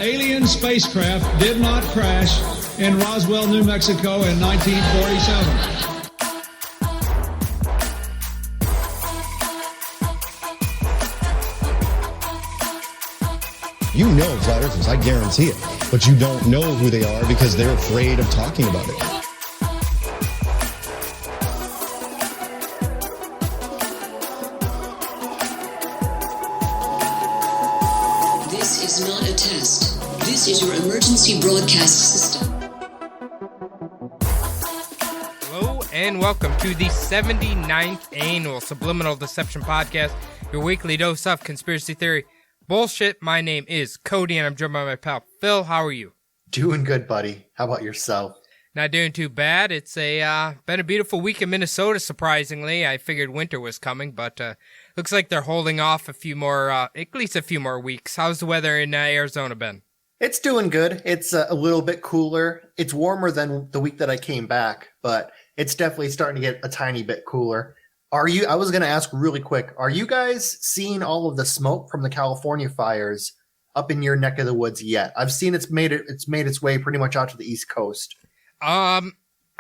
alien spacecraft did not crash in Roswell, New Mexico in 1947. You know flat earthers, I guarantee it. But you don't know who they are because they're afraid of talking about it. This is not a test. This is your emergency broadcast system. Hello and welcome to the 79th Annual Subliminal Deception Podcast, your weekly dose of conspiracy theory bullshit. My name is Cody, and I'm joined by my pal Phil. How are you? Doing good, buddy. How about yourself? Not doing too bad. It's been a beautiful week in Minnesota, surprisingly. I figured winter was coming, but looks like they're holding off a few more, at least a few more weeks. How's the weather in Arizona been? It's doing good. It's a little bit cooler. It's warmer than the week that I came back, but it's definitely starting to get a tiny bit cooler. I was going to ask really quick, are you guys seeing all of the smoke from the California fires up in your neck of the woods yet? I've seen it's made its way pretty much out to the East Coast. I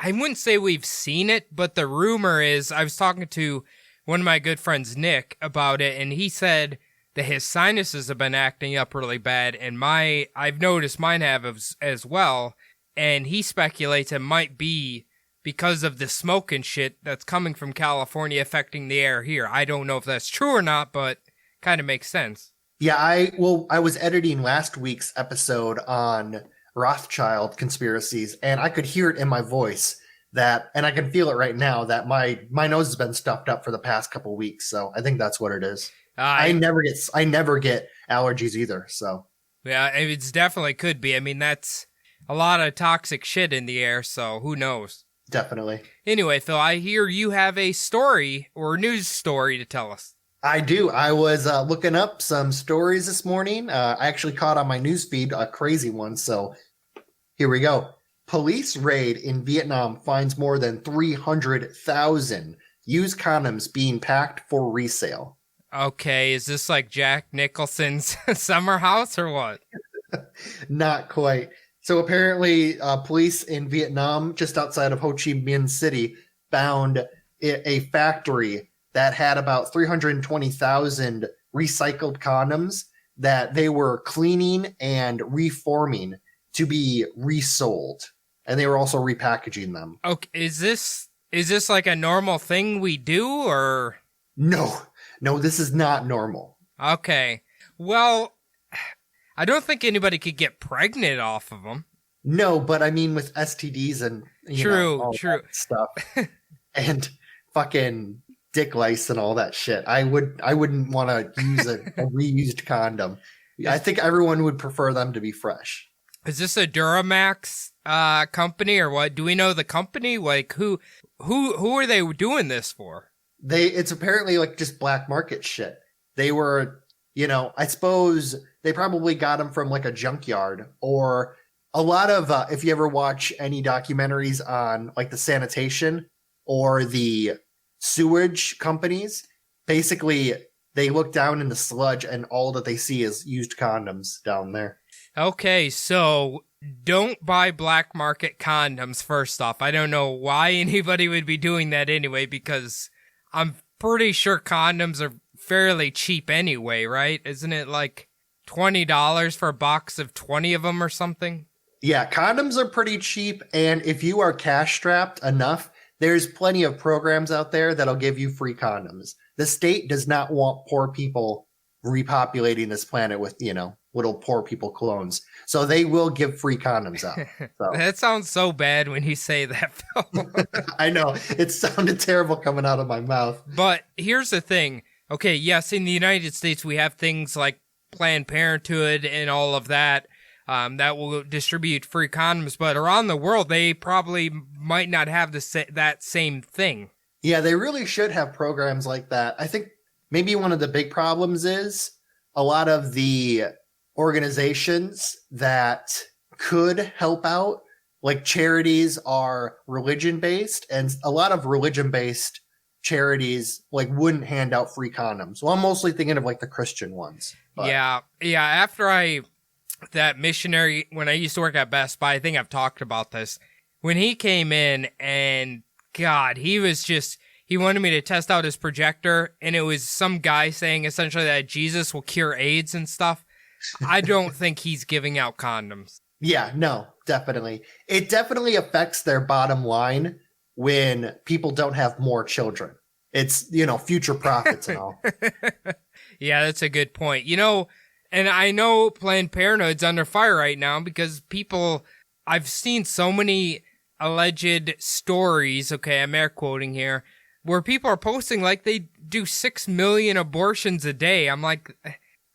wouldn't say we've seen it, but the rumor is, I was talking to one of my good friends, Nick, about it, and he said that his sinuses have been acting up really bad, and I've noticed mine have as well, and he speculates it might be because of the smoke and shit that's coming from California affecting the air here. I don't know if that's true or not, but kind of makes sense. Yeah, I was editing last week's episode on Rothschild conspiracies, and I could hear it in my voice and I can feel it right now that my nose has been stuffed up for the past couple weeks. So I think that's what it is. I never get allergies either. So yeah, it's definitely could be. I mean, that's a lot of toxic shit in the air. So who knows? Definitely. Anyway, Phil, I hear you have a story or news story to tell us. I do. I was looking up some stories this morning. I actually caught on my newsfeed a crazy one. So here we go. Police raid in Vietnam finds more than 300,000 used condoms being packed for resale. Okay, is this like Jack Nicholson's summer house or what? Not quite. So apparently, police in Vietnam, just outside of Ho Chi Minh City, found a factory that had about 320,000 recycled condoms that they were cleaning and reforming to be resold, and they were also repackaging them. Okay, is this like a normal thing we do, or no, this is not normal. Okay, well, I don't think anybody could get pregnant off of them. No, but I mean with STDs and all that stuff and fucking dick lice and all that shit. I wouldn't want to use a reused condom. I think everyone would prefer them to be fresh. Is this a Duramax company or what? Do we know the company? Like who are they doing this for? It's apparently like just black market shit. They were, I suppose they probably got them from like a junkyard, or a lot of, if you ever watch any documentaries on like the sanitation or the sewage companies, basically they look down in the sludge and all that they see is used condoms down there. Okay, so don't buy black market condoms, first off. I don't know why anybody would be doing that anyway, because I'm pretty sure condoms are fairly cheap anyway, right? Isn't it like $20 for a box of 20 of them or something? Yeah, condoms are pretty cheap, and if you are cash strapped enough, there's plenty of programs out there that'll give you free condoms. The state does not want poor people repopulating this planet with, little poor people clones. So they will give free condoms out. So. That sounds so bad when you say that, Phil. I know. It sounded terrible coming out of my mouth. But here's the thing. Okay, yes, in the United States, we have things like Planned Parenthood and all of that that will distribute free condoms. But around the world, they probably might not have that same thing. Yeah, they really should have programs like that. I think maybe one of the big problems is a lot of the organizations that could help out, like charities, are religion-based, and a lot of religion-based charities like wouldn't hand out free condoms. Well, I'm mostly thinking of like the Christian ones. But. Yeah. After I that missionary, when I used to work at Best Buy, I think I've talked about this. When he came in and, God, he wanted me to test out his projector, and it was some guy saying essentially that Jesus will cure AIDS and stuff. I don't think he's giving out condoms. Yeah, no, definitely. It definitely affects their bottom line when people don't have more children. It's, future profits and all. Yeah, that's a good point. And I know Planned Parenthood's under fire right now because I've seen so many alleged stories, okay, I'm air quoting here, where people are posting like they do 6 million abortions a day. I'm like,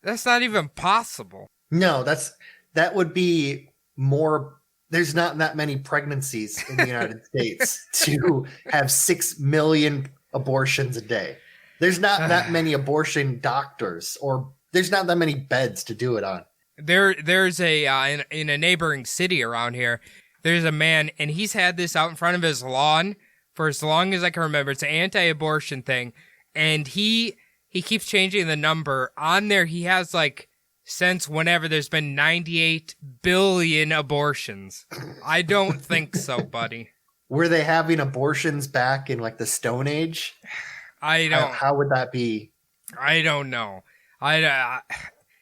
that's not even possible. No, that would be more. There's not that many pregnancies in the United States to have 6 million abortions a day. There's not that many abortion doctors, or there's not that many beds to do it on. There's in a neighboring city around here, there's a man, and he's had this out in front of his lawn for as long as I can remember. It's an anti-abortion thing, and he keeps changing the number. On there, he has, since whenever, there's been 98 billion abortions. I don't think so, buddy. Were they having abortions back in, the Stone Age? I don't. How would that be? I don't know.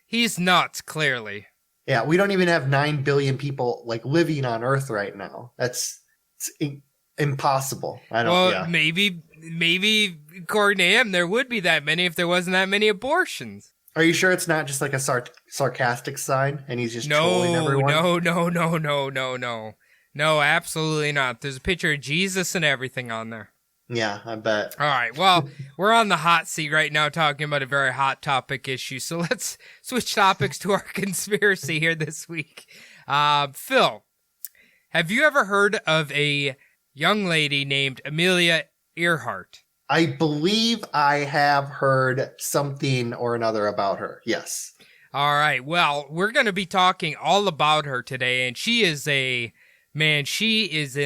He's nuts, clearly. Yeah, we don't even have 9 billion people, living on Earth right now. It's impossible. Maybe according to him, there would be that many if there wasn't that many abortions. Are you sure it's not just a sarcastic sign and he's just trolling everyone? No, absolutely not. There's a picture of Jesus and everything on there. Yeah, I bet. All right, well, we're on the hot seat right now talking about a very hot topic issue, so let's switch topics to our conspiracy here this week. Phil, have you ever heard of a young lady named Amelia Earhart? I believe I have heard something or another about her, yes. All right, well, we're going to be talking all about her today, and she is an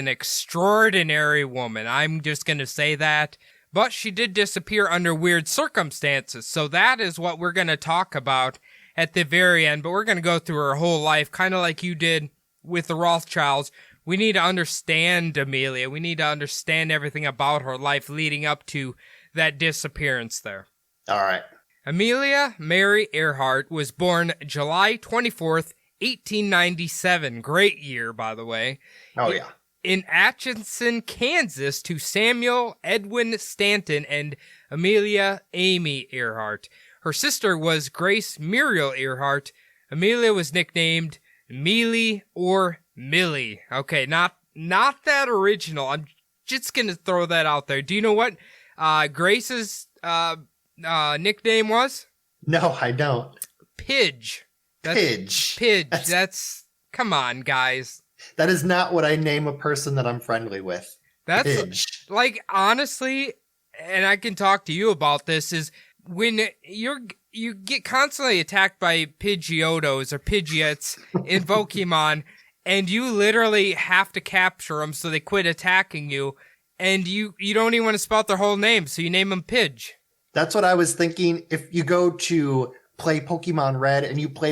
extraordinary woman. I'm just going to say that. But she did disappear under weird circumstances. So that is what we're going to talk about at the very end. But we're going to go through her whole life, kind of like you did with the Rothschilds. We need to understand Amelia. We need to understand everything about her life leading up to that disappearance there. All right. Amelia Mary Earhart was born July 24th, 1897, great year, by the way. Oh, yeah. In Atchison, Kansas, to Samuel Edwin Stanton and Amelia Amy Earhart. Her sister was Grace Muriel Earhart. Amelia was nicknamed Mealy or Millie. Okay, not that original. I'm just going to throw that out there. Do you know what Grace's nickname was? No, I don't. Pidge. Pidge. That's come on, guys. That is not what I name a person that I'm friendly with. That's Pidge. Honestly, and I can talk to you about this, is when you get constantly attacked by Pidgeotos or Pidgeots in Pokemon, and you literally have to capture them so they quit attacking you, and you don't even want to spell out their whole name, so you name them Pidge. That's what I was thinking. If you go to play Pokemon Red and you play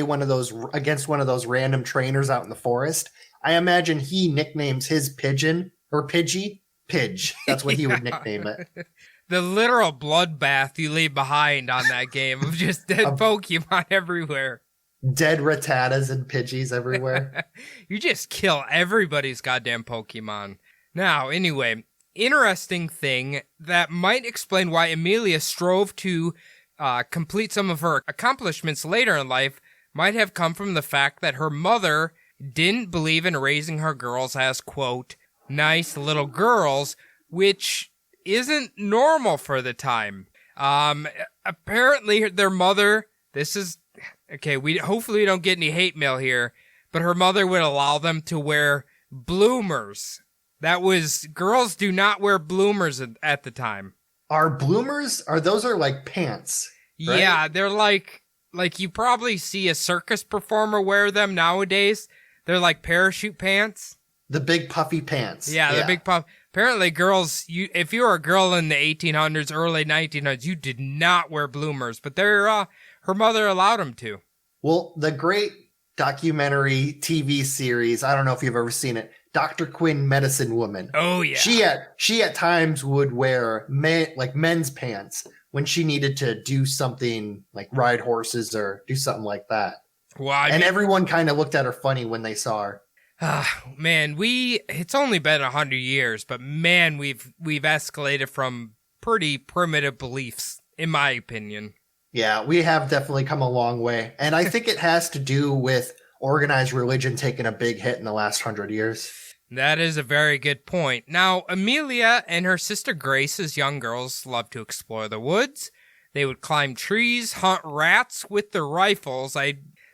against one of those random trainers out in the forest, I imagine he nicknames his pigeon or Pidgey Pidge. That's what he would nickname it. The literal bloodbath you leave behind on that game of just dead Pokemon everywhere. Dead Rattatas and Pidgeys everywhere. You just kill everybody's goddamn Pokemon. Now, anyway, interesting thing that might explain why Amelia strove to complete some of her accomplishments later in life might have come from the fact that her mother didn't believe in raising her girls as, quote, nice little girls, which isn't normal for the time. Apparently their mother, hopefully we don't get any hate mail here, but her mother would allow them to wear bloomers. Girls do not wear bloomers at the time. Are bloomers? Those are like pants, right? Yeah, they're like you probably see a circus performer wear them nowadays. They're like parachute pants. The big puffy pants. Yeah, the big puff. Apparently girls, if you were a girl in the 1800s, early 1900s, you did not wear bloomers, but her mother allowed them to. Well, the great documentary TV series. I don't know if you've ever seen it. Dr. Quinn, Medicine Woman. Oh yeah. She at times would wear men's pants when she needed to do something like ride horses or do something like that. Well, everyone kind of looked at her funny when they saw her. Man, it's only been 100 years, but man, we've escalated from pretty primitive beliefs, in my opinion. Yeah, we have definitely come a long way. And I think it has to do with organized religion taking a big hit in the last 100 years. That is a very good point. Now, Amelia and her sister Grace, as young girls, loved to explore the woods. They would climb trees, hunt rats with their rifles.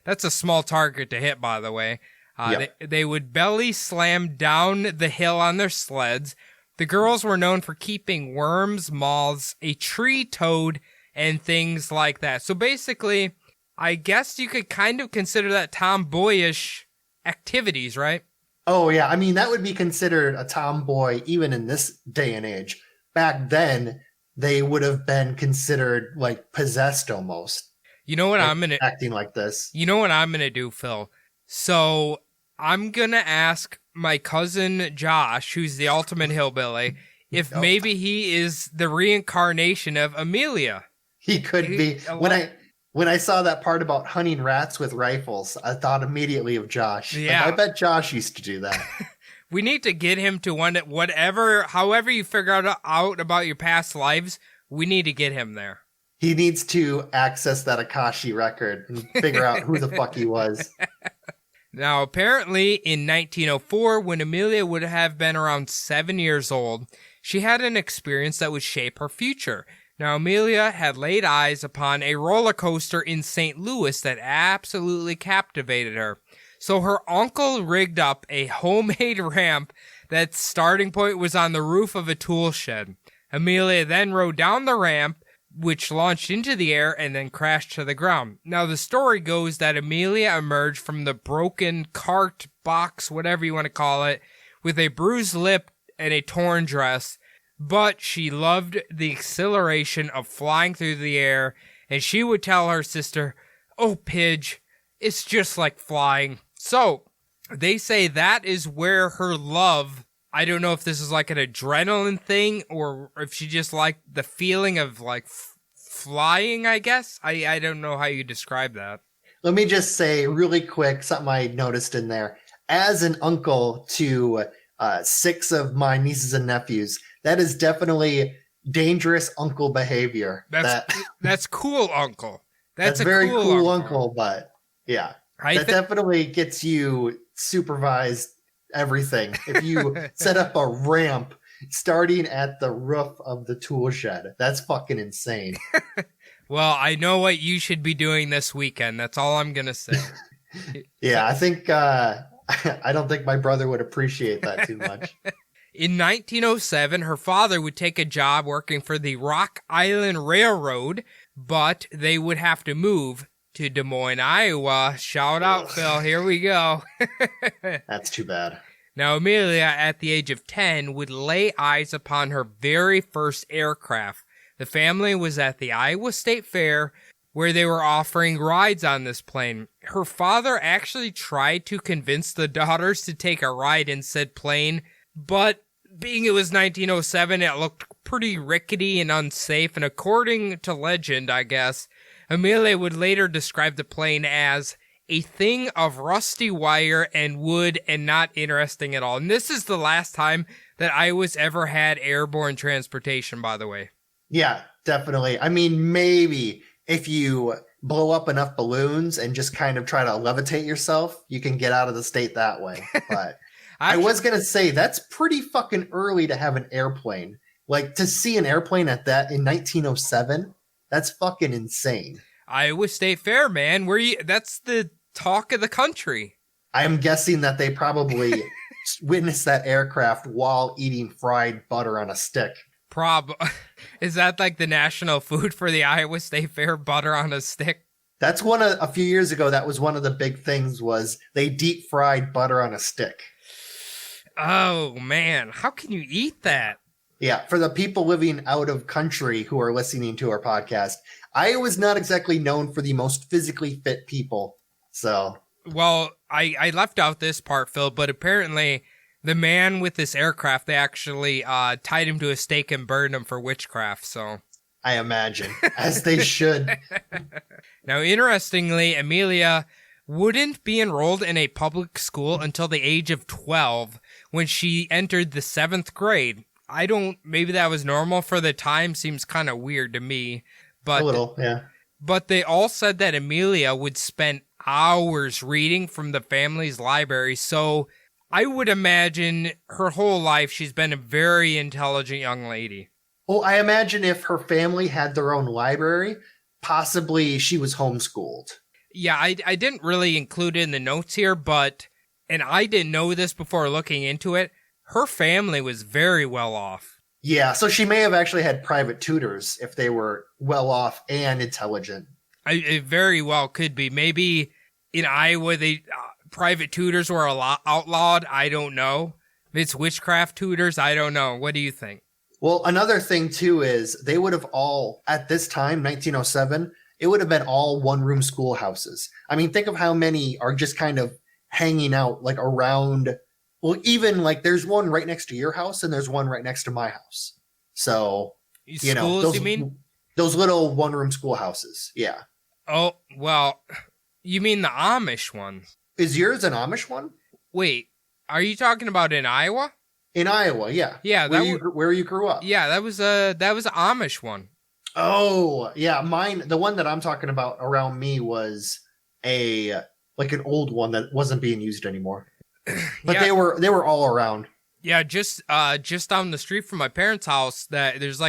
That's a small target to hit, by the way. Yep. They would belly slam down the hill on their sleds. The girls were known for keeping worms, moths, a tree toad, and things like that. So basically, I guess you could kind of consider that tomboyish activities, right? Oh, yeah. I mean, that would be considered a tomboy even in this day and age. Back then, they would have been considered like possessed almost. You know what acting like this. You know what I'm going to do, Phil? So I'm going to ask my cousin Josh, who's the ultimate hillbilly, if maybe he is the reincarnation of Amelia. He could be. When I saw that part about hunting rats with rifles, I thought immediately of Josh. Yeah. Like, I bet Josh used to do that. We need to get him to however you figure out about your past lives, we need to get him there. He needs to access that Akashi record and figure out who the fuck he was. Now, apparently, in 1904, when Amelia would have been around 7 years old, she had an experience that would shape her future. Now, Amelia had laid eyes upon a roller coaster in St. Louis that absolutely captivated her. So her uncle rigged up a homemade ramp that starting point was on the roof of a tool shed. Amelia then rode down the ramp, which launched into the air and then crashed to the ground. Now, the story goes that Amelia emerged from the broken cart, box, whatever you want to call it, with a bruised lip and a torn dress. But she loved the exhilaration of flying through the air, and she would tell her sister, "Oh, Pidge, it's just like flying." So, they say that is where her love, I don't know if this is like an adrenaline thing, or if she just liked the feeling of like flying, I guess. I don't know how you describe that. Let me just say really quick something I noticed in there. As an uncle to 6 of my nieces and nephews, that is definitely dangerous uncle behavior. That's cool, uncle. That's a very cool uncle. uncle, but yeah, that definitely gets you supervised everything. If you set up a ramp starting at the roof of the tool shed, that's fucking insane. Well, I know what you should be doing this weekend. That's all I'm going to say. Yeah, I think I don't think my brother would appreciate that too much. In 1907, her father would take a job working for the Rock Island Railroad, but they would have to move to Des Moines, Iowa. Shout out, Phil. Here we go. That's too bad. Now, Amelia, at the age of 10, would lay eyes upon her very first aircraft. The family was at the Iowa State Fair, where they were offering rides on this plane. Her father actually tried to convince the daughters to take a ride in said plane, but being it was 1907, it looked pretty rickety and unsafe, and according to legend, I guess, Amelia would later describe the plane as a thing of rusty wire and wood and not interesting at all. And this is the last time that Iowa's ever had airborne transportation, by the way. Yeah, definitely. I mean, maybe if you blow up enough balloons and just kind of try to levitate yourself, you can get out of the state that way. But I was going to say, that's pretty fucking early to have an airplane. Like, to see an airplane at that in 1907, that's fucking insane. Iowa State Fair, man. That's the talk of the country. I am guessing that they probably witnessed that aircraft while eating fried butter on a stick. Is that like the national food for the Iowa State Fair, butter on a stick? That's a few years ago, that was one of the big things, was they deep fried butter on a stick. Oh, man. How can you eat that? Yeah, for the people living out of country who are listening to our podcast, Iowa's not exactly known for the most physically fit people. So Well, I left out this part, Phil, but apparently the man with this aircraft, they actually tied him to a stake and burned him for witchcraft, so. I imagine, as they should. Now, interestingly, Amelia wouldn't be enrolled in a public school until the age of 12 when she entered the 7th grade. Maybe that was normal for the time, seems kind of weird to me. But, a little, yeah. But they all said that Amelia would spend hours reading from the family's library, so I would imagine her whole life she's been a very intelligent young lady. Well, I imagine if her family had their own library, possibly she was homeschooled. Yeah, I didn't really include it in the notes here, and I didn't know this before looking into it, her family was very well off. Yeah, so she may have actually had private tutors if they were well off and intelligent. It very well could be. Maybe in Iowa, private tutors were outlawed. I don't know. If it's witchcraft tutors, I don't know. What do you think? Well, another thing, too, is they would have all, at this time, 1907, it would have been all one-room schoolhouses. I mean, think of how many are just kind of hanging out, like, around. Well, even, like, there's one right next to your house, and there's one right next to my house. So, Schools, you mean? Those little one-room schoolhouses, yeah. Oh, well, you mean the Amish ones? Is yours an Amish one? Wait, are you talking about in Iowa? In Iowa, yeah. Yeah, where you grew up. Yeah, that was an Amish one. Oh, yeah, mine. The one that I'm talking about around me was an old one that wasn't being used anymore. But yeah. they were all around. Yeah, just down the street from my parents' house. That there's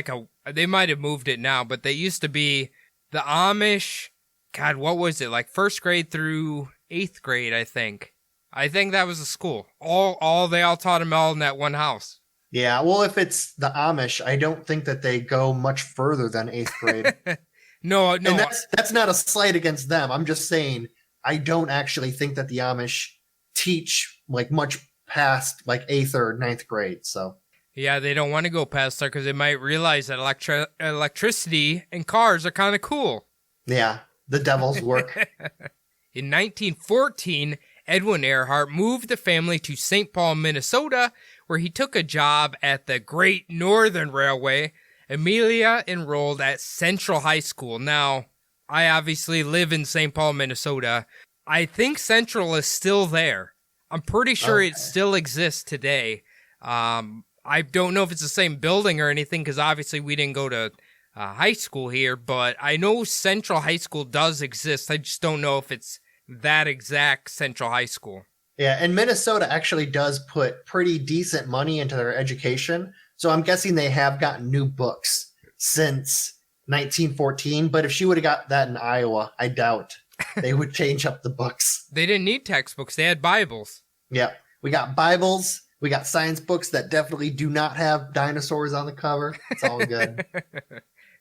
they might have moved it now, but they used to be the Amish. God, what was it, like 1st grade through 8th grade? I think that was a school. They all taught them all in that one house. Yeah, well, if it's the Amish, I don't think that they go much further than 8th grade. No. And that's not a slight against them. I'm just saying I don't actually think that the Amish teach like much past like 8th or 9th grade. So yeah, they don't want to go past there because they might realize that electricity and cars are kind of cool. Yeah, the devil's work. In 1914, Edwin Earhart moved the family to St. Paul, Minnesota, where he took a job at the Great Northern Railway. Amelia enrolled at Central High School. Now, I obviously live in St. Paul, Minnesota. I think Central is still there. I'm pretty sure it still exists today. I don't know if it's the same building or anything because obviously we didn't go to high school here, but I know Central High School does exist. I just don't know if it's that exact Central High School. Yeah, and Minnesota actually does put pretty decent money into their education. So I'm guessing they have gotten new books since 1914. But if she would have got that in Iowa, I doubt they would change up the books. They didn't need textbooks. They had Bibles. Yeah, we got Bibles. We got science books that definitely do not have dinosaurs on the cover. It's all good.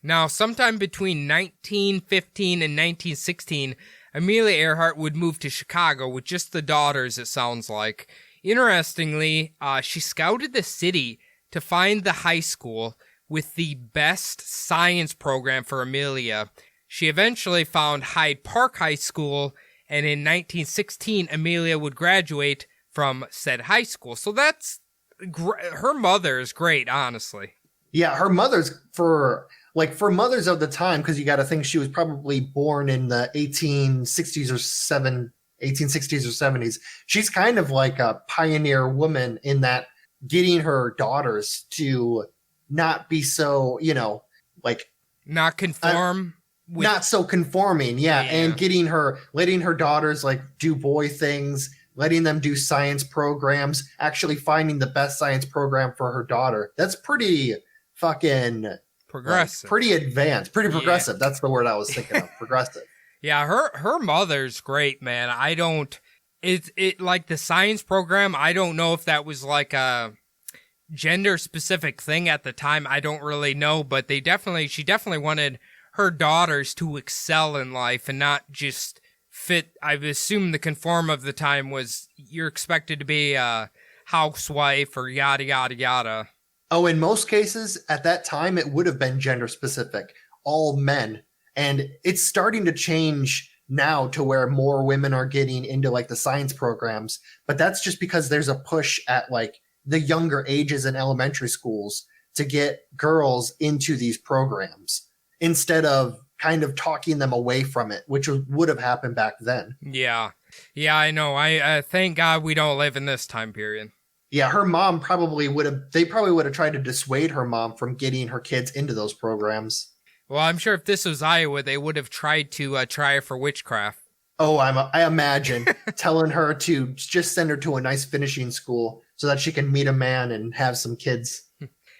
Now, sometime between 1915 and 1916, Amelia Earhart would move to Chicago with just the daughters, it sounds like. Interestingly, she scouted the city to find the high school with the best science program for Amelia. She eventually found Hyde Park High School, and in 1916, Amelia would graduate from said high school. So that's her mother is great, honestly. Yeah, her mother's for mothers of the time, because you got to think she was probably born in the 1860s or 70s. She's kind of like a pioneer woman in that, getting her daughters to not be so, not conform. Not so conforming, yeah. And letting her daughters like do boy things, letting them do science programs, actually finding the best science program for her daughter. That's pretty fucking progressive, pretty advanced, pretty progressive. Yeah. That's the word I was thinking of. Progressive. Yeah, her mother's great, man. It like the science program. I don't know if that was like a gender specific thing at the time. I don't really know, but she definitely wanted her daughters to excel in life and not just fit. I assume the conform of the time was you're expected to be a housewife or yada, yada, yada. Oh, in most cases at that time, it would have been gender specific, all men. And it's starting to change now to where more women are getting into like the science programs, but that's just because there's a push at like the younger ages in elementary schools to get girls into these programs instead of kind of talking them away from it, which would have happened back then. Yeah. Yeah, I know. I thank God we don't live in this time period. Yeah, her mom probably would have tried to dissuade her mom from getting her kids into those programs. Well, I'm sure if this was Iowa, they would have tried to try her for witchcraft. Oh, I imagine telling her to just send her to a nice finishing school so that she can meet a man and have some kids.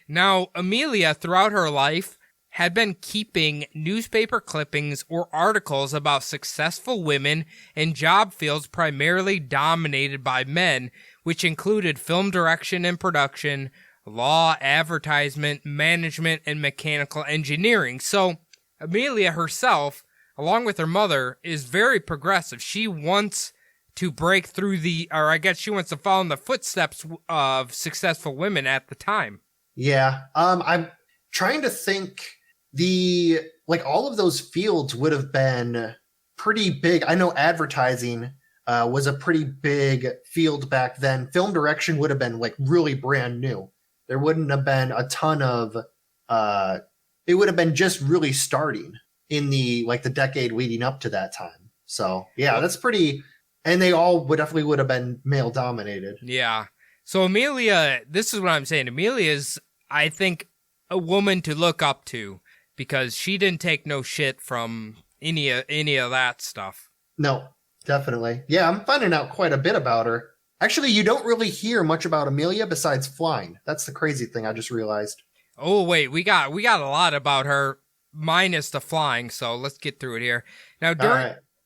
Now, Amelia, throughout her life, had been keeping newspaper clippings or articles about successful women in job fields primarily dominated by men, which included film direction and production, law, advertisement, management, and mechanical engineering. So, Amelia herself, along with her mother, is very progressive. She wants to break through she wants to follow in the footsteps of successful women at the time. Yeah. I'm trying to think all of those fields would have been pretty big. I know advertising was a pretty big field back then. Film direction would have been like really brand new. There wouldn't have been a ton of, it would have been just really starting in the decade leading up to that time. So yeah, that's pretty, and they all would have been male dominated. Yeah. So Amelia, this is what I'm saying. Amelia is, I think, a woman to look up to because she didn't take no shit from any of that stuff. No, definitely. Yeah, I'm finding out quite a bit about her. Actually, you don't really hear much about Amelia besides flying. That's the crazy thing I just realized. Oh wait, we got a lot about her minus the flying, so let's get through it here. Now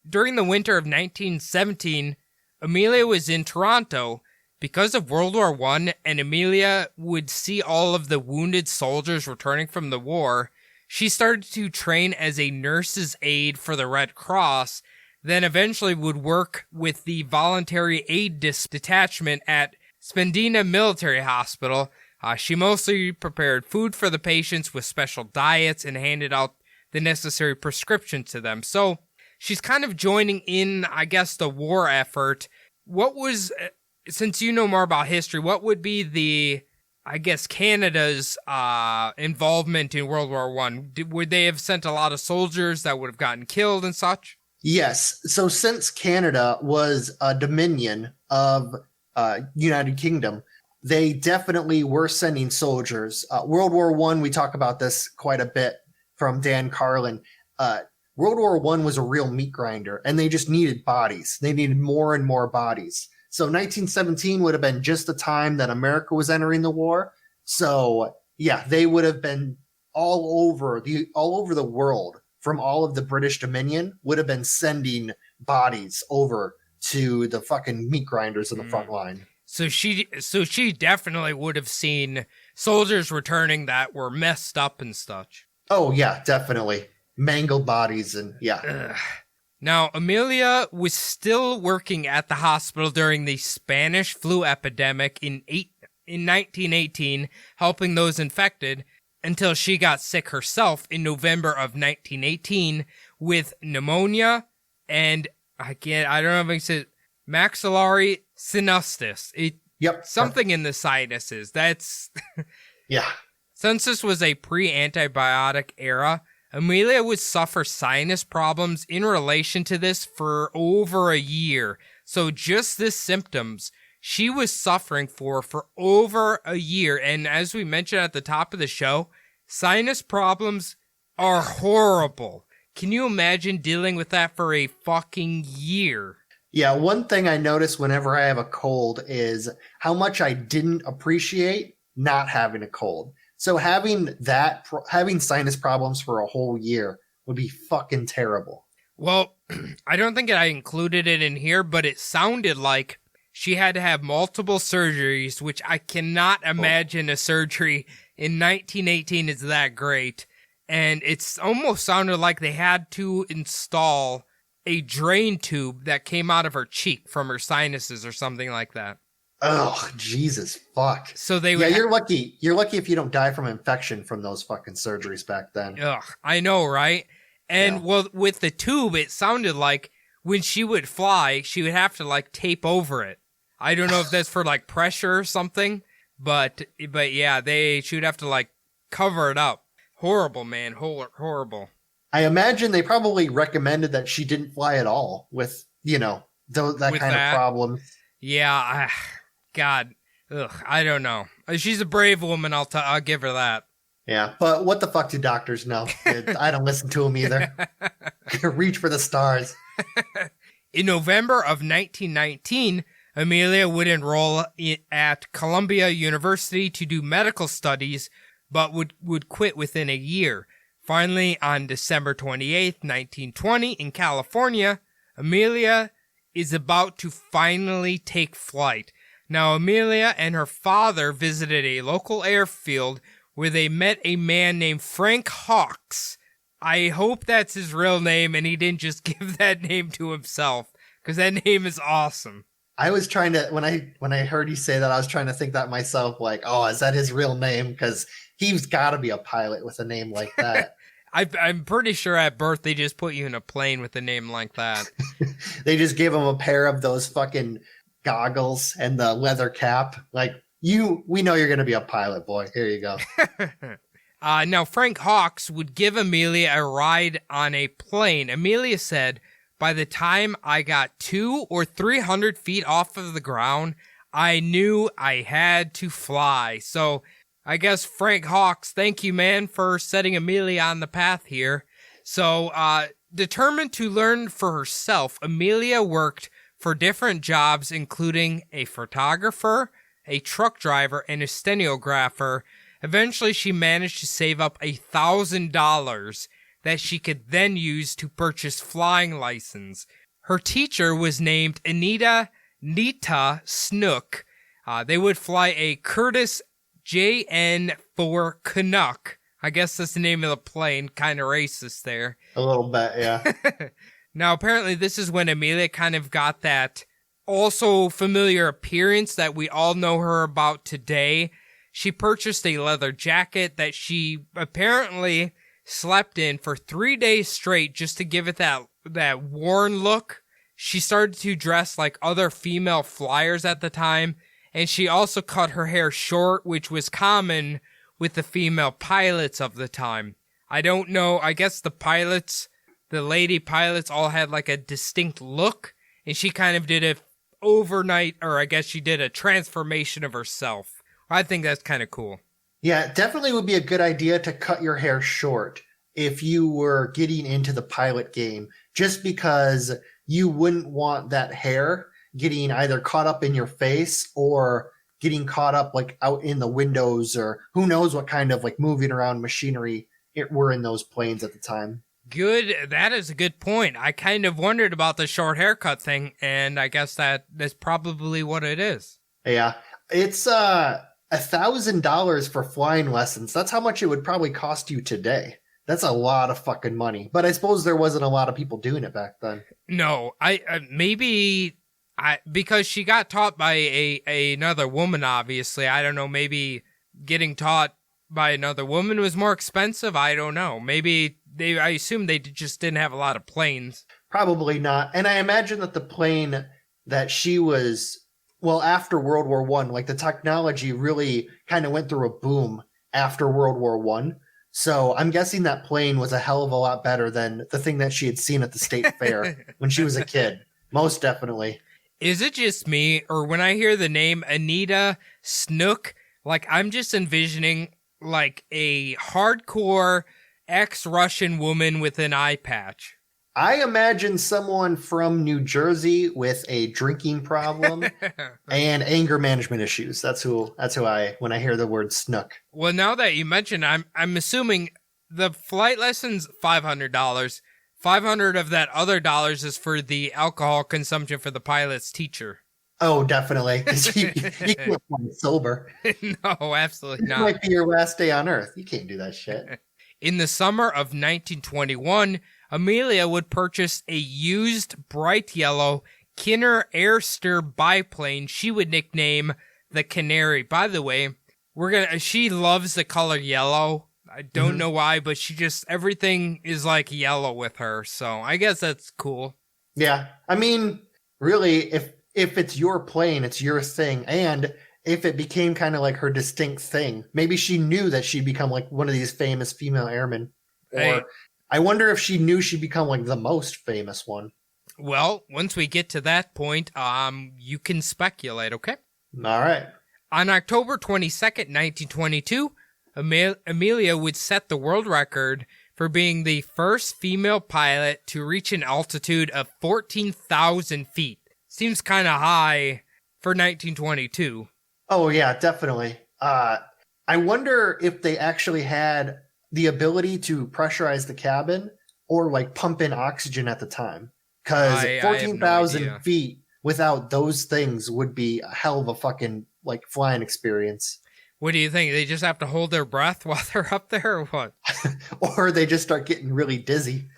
during the winter of 1917, Amelia was in Toronto because of World War I, and Amelia would see all of the wounded soldiers returning from the war. She started to train as a nurse's aide for the Red Cross, then eventually would work with the Voluntary Aid Detachment at Spendina Military Hospital. She mostly prepared food for the patients with special diets and handed out the necessary prescriptions to them. So she's kind of joining in, I guess, the war effort. What was, since you know more about history, what would be Canada's involvement in World War I? Would they have sent a lot of soldiers that would have gotten killed and such? Yes. So since Canada was a dominion of United Kingdom, they definitely were sending soldiers. World War I, we talk about this quite a bit from Dan Carlin. World War I was a real meat grinder, and they just needed bodies. They needed more and more bodies. So 1917 would have been just the time that America was entering the war. So yeah, they would have been all over the world from all of the British Dominion would have been sending bodies over to the fucking meat grinders in the front line. So she definitely would have seen soldiers returning that were messed up and such. Oh yeah, definitely. Mangled bodies and yeah. Ugh. Now, Amelia was still working at the hospital during the Spanish flu epidemic in 1918, helping those infected, until she got sick herself in November of 1918 with pneumonia and, I don't know if I said maxillary sinustis. Yep. Something in the sinuses. That's... Yeah. Since this was a pre-antibiotic era, Amelia would suffer sinus problems in relation to this for over a year. So just this symptoms she was suffering for over a year. And as we mentioned at the top of the show, sinus problems are horrible. Can you imagine dealing with that for a fucking year? Yeah, one thing I notice whenever I have a cold is how much I didn't appreciate not having a cold. So having sinus problems for a whole year would be fucking terrible. Well, I don't think I included it in here, but it sounded like she had to have multiple surgeries, which I cannot imagine a surgery in 1918 is that great. And it's almost sounded like they had to install a drain tube that came out of her cheek from her sinuses or something like that. Oh, Jesus, fuck. So they would you're lucky. You're lucky if you don't die from infection from those fucking surgeries back then. Ugh, I know, right? And well, with the tube, it sounded like when she would fly, she would have to like tape over it. I don't know if that's for like pressure or something, but yeah, she would have to like cover it up. Horrible, man. Horrible. I imagine they probably recommended that she didn't fly at all with, that kind of problem. Yeah. God. Ugh. I don't know. She's a brave woman. I'll give her that. Yeah. But what the fuck do doctors know? I don't listen to them either. Reach for the stars. In November of 1919, Amelia would enroll at Columbia University to do medical studies, but would quit within a year. Finally, on December 28th, 1920, in California, Amelia is about to finally take flight. Now, Amelia and her father visited a local airfield where they met a man named Frank Hawks. I hope that's his real name and he didn't just give that name to himself, because that name is awesome. I was trying to, when I heard you say that, I was trying to think that myself, like, oh, is that his real name? Because he's got to be a pilot with a name like that. I'm pretty sure at birth they just put you in a plane with a name like that. They just gave him a pair of those fucking goggles and the leather cap. Like, we know you're going to be a pilot, boy. Here you go. Now, Frank Hawks would give Amelia a ride on a plane. Amelia said, by the time I got 200 or 300 feet off of the ground, I knew I had to fly. So I guess Frank Hawks, thank you, man, for setting Amelia on the path here. So, determined to learn for herself, Amelia worked for different jobs, including a photographer, a truck driver, and a stenographer. Eventually, she managed to save up $1,000 that she could then use to purchase flying license. Her teacher was named Nita Snook. They would fly a Curtiss JN-4 Canuck. I guess that's the name of the plane. Kind of racist there. A little bit, yeah. Now, apparently, this is when Amelia kind of got that also familiar appearance that we all know her about today. She purchased a leather jacket that she apparently slept in for 3 days straight just to give it that worn look. She started to dress like other female flyers at the time, and she also cut her hair short, which was common with the female pilots of the time. I don't know, I guess the lady pilots all had like a distinct look, and she kind of did a overnight, or I guess she did a transformation of herself. I think that's kind of cool. Yeah, it definitely would be a good idea to cut your hair short if you were getting into the pilot game, just because you wouldn't want that hair getting either caught up in your face or getting caught up like out in the windows, or who knows what kind of like moving around machinery it were in those planes at the time. Good. That is a good point. I kind of wondered about the short haircut thing, and I guess that's probably what it is. Yeah. It's $1,000 for flying lessons. That's how much it would probably cost you today. That's a lot of fucking money. But I suppose there wasn't a lot of people doing it back then. No, because she got taught by another woman, obviously. I don't know, maybe getting taught by another woman was more expensive. I don't know. Maybe I assume they just didn't have a lot of planes. Probably not. And I imagine that the plane that she was, well, after World War I, like the technology really kind of went through a boom after World War I. So I'm guessing that plane was a hell of a lot better than the thing that she had seen at the state fair when she was a kid. Most definitely. Is it just me, or when I hear the name Anita Snook, like I'm just envisioning like a hardcore ex-Russian woman with an eye patch? I imagine someone from New Jersey with a drinking problem and anger management issues. That's who I, when I hear the word snook. Well, now that you mentioned, I'm assuming the flight lesson's $500. 500 of that other dollars is for the alcohol consumption for the pilot's teacher. Oh, definitely. You can't fly sober. No, absolutely not. It might be your last day on Earth. You can't do that shit. In the summer of 1921, Amelia would purchase a used bright yellow Kinner Airster biplane she would nickname the Canary. By the way, she loves the color yellow. I don't know why, but she just, everything is like yellow with her. So I guess that's cool. Yeah. I mean, really, if it's your plane, it's your thing. And if it became kind of like her distinct thing, maybe she knew that she'd become like one of these famous female airmen. Or Hey. I wonder if she knew she'd become like the most famous one. Well, once we get to that point, you can speculate, okay? All right. On October 22nd, 1922, Amelia would set the world record for being the first female pilot to reach an altitude of 14,000 feet. Seems kind of high for 1922. Oh, yeah, definitely. I wonder if they actually had the ability to pressurize the cabin or like pump in oxygen at the time. Because I have 14,000 no idea. feet without those things would be a hell of a fucking like flying experience. What do you think? They just have to hold their breath while they're up there or what? Or they just start getting really dizzy.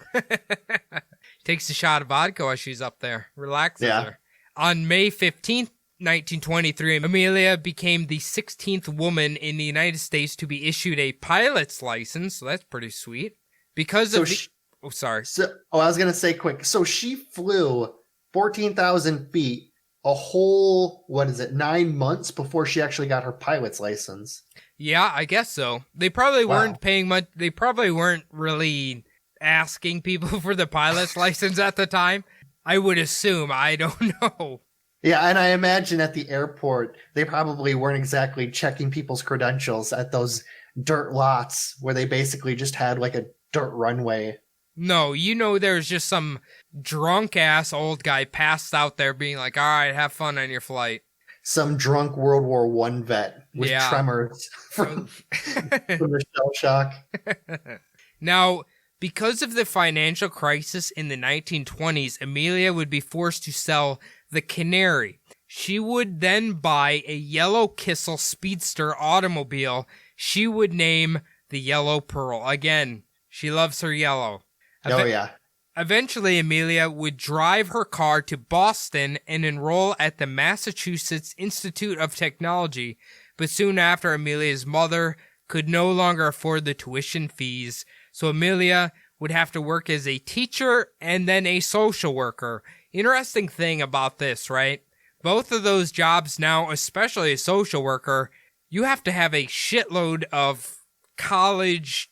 Takes a shot of vodka while she's up there. Relaxes Yeah. her. On May 15th, 1923, Amelia became the 16th woman in the United States to be issued a pilot's license, so that's pretty sweet. Because So of the... she- Oh, sorry. I was going to say quick. So she flew 14,000 feet a whole, 9 months before she actually got her pilot's license. Yeah, I guess so. They probably Wow. weren't paying much. They probably weren't really asking people for the pilot's license at the time. I would assume. I don't know. Yeah, and I imagine at the airport, they probably weren't exactly checking people's credentials at those dirt lots where they basically just had like a dirt runway. No, there's just some drunk ass old guy passed out there being like, all right, have fun on your flight. Some drunk World War I vet with Yeah. tremors from the shell shock. Now, because of the financial crisis in the 1920s, Amelia would be forced to sell the Canary. She would then buy a yellow Kissel Speedster automobile she would name the Yellow Pearl. Again, she loves her yellow. Oh, yeah. Eventually, Amelia would drive her car to Boston and enroll at the Massachusetts Institute of Technology, but soon after, Amelia's mother could no longer afford the tuition fees, so Amelia would have to work as a teacher and then a social worker. Interesting thing about this, right? Both of those jobs now, especially a social worker, you have to have a shitload of college,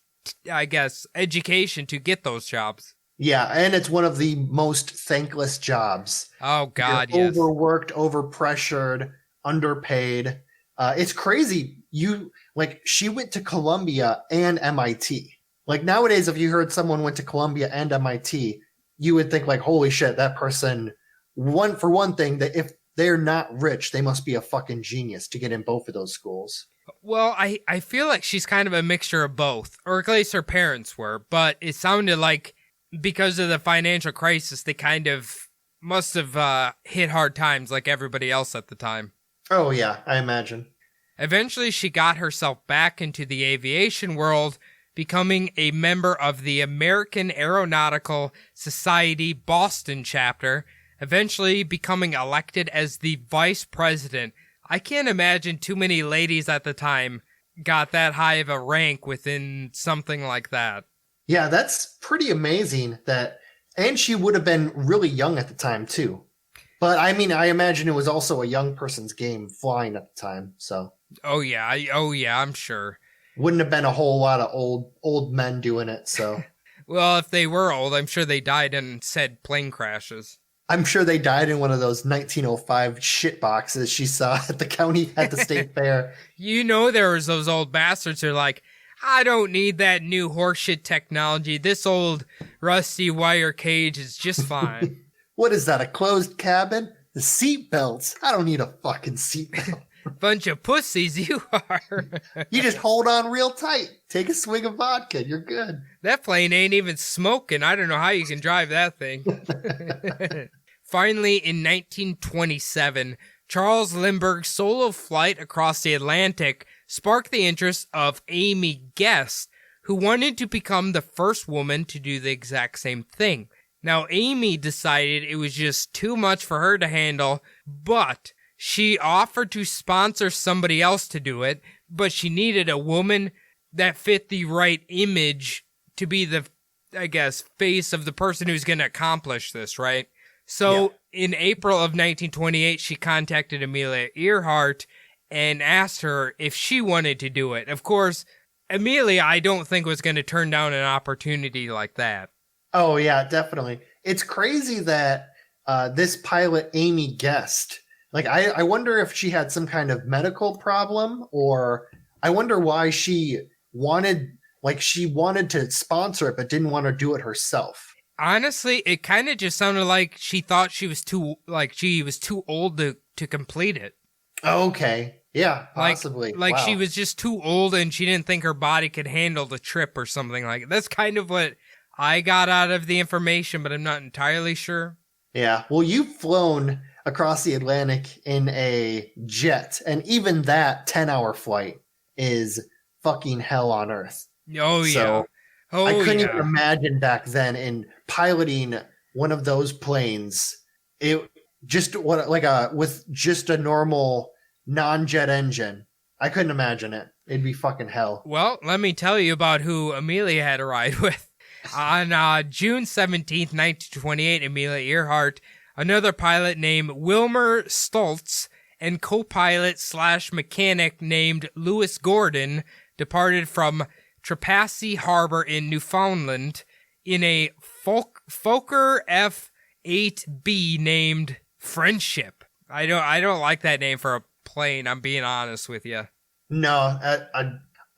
I guess, education to get those jobs. Yeah, and it's one of the most thankless jobs. Oh, God, You're yes. overworked, overpressured, underpaid. It's crazy. She went to Columbia and MIT. Like nowadays, if you heard someone went to Columbia and MIT, you would think like, holy shit, that person, for one thing, that if they're not rich, they must be a fucking genius to get in both of those schools. Well, I feel like she's kind of a mixture of both, or at least her parents were, but it sounded like because of the financial crisis, they kind of must have hit hard times like everybody else at the time. Oh, yeah, I imagine. Eventually, she got herself back into the aviation world, becoming a member of the American Aeronautical Society Boston chapter, eventually becoming elected as the vice president. I can't imagine too many ladies at the time got that high of a rank within something like that. Yeah, that's pretty amazing and she would have been really young at the time too. But I mean, I imagine it was also a young person's game flying at the time, so. Oh yeah, I'm sure. Wouldn't have been a whole lot of old men doing it, so. Well, if they were old, I'm sure they died in said plane crashes. I'm sure they died in one of those 1905 shit boxes she saw at the state fair. There was those old bastards who are like, I don't need that new horseshit technology. This old rusty wire cage is just fine. What is that, a closed cabin? The seat belts. I don't need a fucking seatbelt. Bunch of pussies you are. You just hold on real tight. Take a swig of vodka. You're good. That plane ain't even smoking. I don't know how you can drive that thing. Finally, in 1927, Charles Lindbergh's solo flight across the Atlantic sparked the interest of Amy Guest, who wanted to become the first woman to do the exact same thing. Now, Amy decided it was just too much for her to handle, but she offered to sponsor somebody else to do it, but she needed a woman that fit the right image to be the, I guess, face of the person who's going to accomplish this, right? So in April of 1928, she contacted Amelia Earhart and asked her if she wanted to do it. Of course, Amelia, I don't think, was going to turn down an opportunity like that. Oh, yeah, definitely. It's crazy that this pilot, Amy Guest, like, I wonder if she had some kind of medical problem, or I wonder why she wanted to sponsor it but didn't want to do it herself. Honestly, it kind of just sounded like she thought she was too old to complete it. Okay. Yeah, possibly. Like wow. she was just too old and she didn't think her body could handle the trip or something like that. That's kind of what I got out of the information, but I'm not entirely sure. Yeah. Well, you've flown across the Atlantic in a jet, and even that 10-hour flight is fucking hell on earth. Oh, yeah. So Oh, I couldn't yeah. even imagine back then in piloting one of those planes. It just with just a normal non-jet engine. I couldn't imagine it. It'd be fucking hell. Well, let me tell you about who Amelia had a ride with. On June 17th, 1928, Amelia Earhart, another pilot named Wilmer Stoltz, and co-pilot / mechanic named Lewis Gordon departed from Trepassey Harbor in Newfoundland in a Fokker F-8B named Friendship. I don't like that name for a plane, I'm being honest with you. No,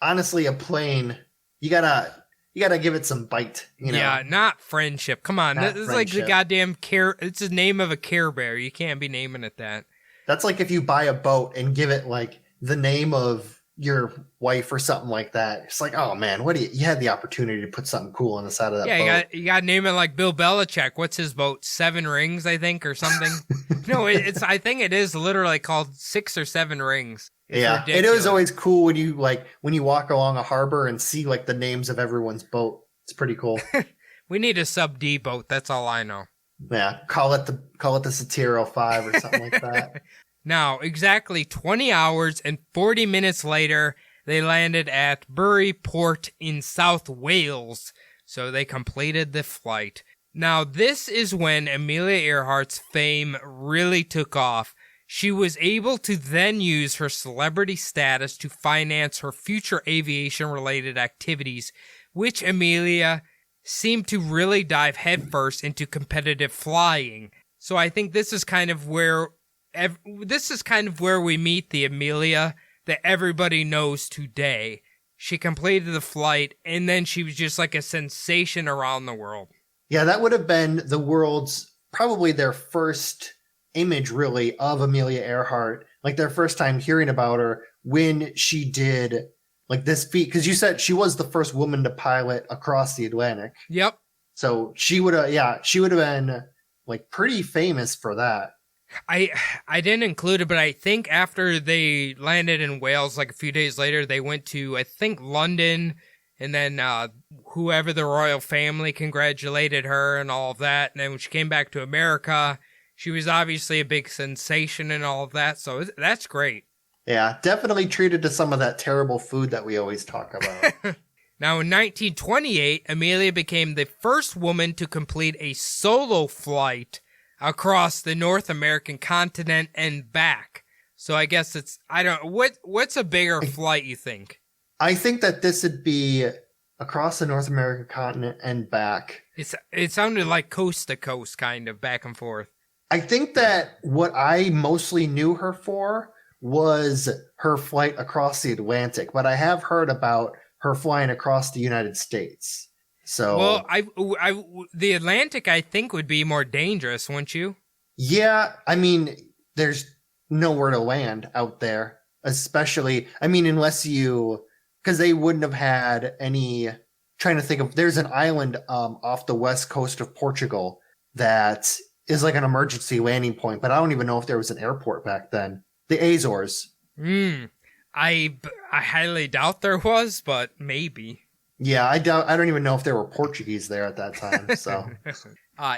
honestly, a plane, you gotta give it some bite. You know? Yeah, not Friendship. Come on, Not this is like the Friendship. goddamn it's the name of a Care Bear. You can't be naming it that. That's like if you buy a boat and give it like the name of your wife or something like that. It's like, oh man, you had the opportunity to put something cool on the side of that boat. Yeah, you got to name it like Bill Belichick. What's his boat? 7 Rings, I think, or something. No, I think it is literally called 6 or 7 Rings. It's yeah, ridiculous. it is always cool when you walk along a harbor and see like the names of everyone's boat. It's pretty cool. We need a sub D boat. That's all I know. Yeah, call it the Satiro 5 or something like that. Now, exactly 20 hours and 40 minutes later, they landed at Bury Port in South Wales, so they completed the flight. Now, this is when Amelia Earhart's fame really took off. She was able to then use her celebrity status to finance her future aviation-related activities, which Amelia seemed to really dive headfirst into competitive flying. So I think this is kind of where we meet the Amelia that everybody knows today. She completed the flight, and then she was just like a sensation around the world. Yeah, that would have been the world's, probably their first image, really, of Amelia Earhart. Like their first time hearing about her when she did like this feat. Because you said she was the first woman to pilot across the Atlantic. Yep. So she would have been like pretty famous for that. I didn't include it, but I think after they landed in Wales, like a few days later, they went to, I think, London, and then whoever the royal family congratulated her and all of that. And then when she came back to America, she was obviously a big sensation and all of that. So that's great. Yeah, definitely treated to some of that terrible food that we always talk about. Now, in 1928, Amelia became the first woman to complete a solo flight across the North American continent and back. So I guess what's a bigger flight, you think? I think that this would be across the North American continent and back. It sounded like coast to coast, kind of back and forth. I think that what I mostly knew her for was her flight across the Atlantic, but I have heard about her flying across the United States. So, well, the Atlantic, I think, would be more dangerous, wouldn't you? Yeah, I mean, there's nowhere to land out there, especially, I mean, unless because they wouldn't have had any, trying to think of, there's an island off the west coast of Portugal that is like an emergency landing point, but I don't even know if there was an airport back then. The Azores. I highly doubt there was, but maybe. Yeah, I don't even know if there were Portuguese there at that time. So,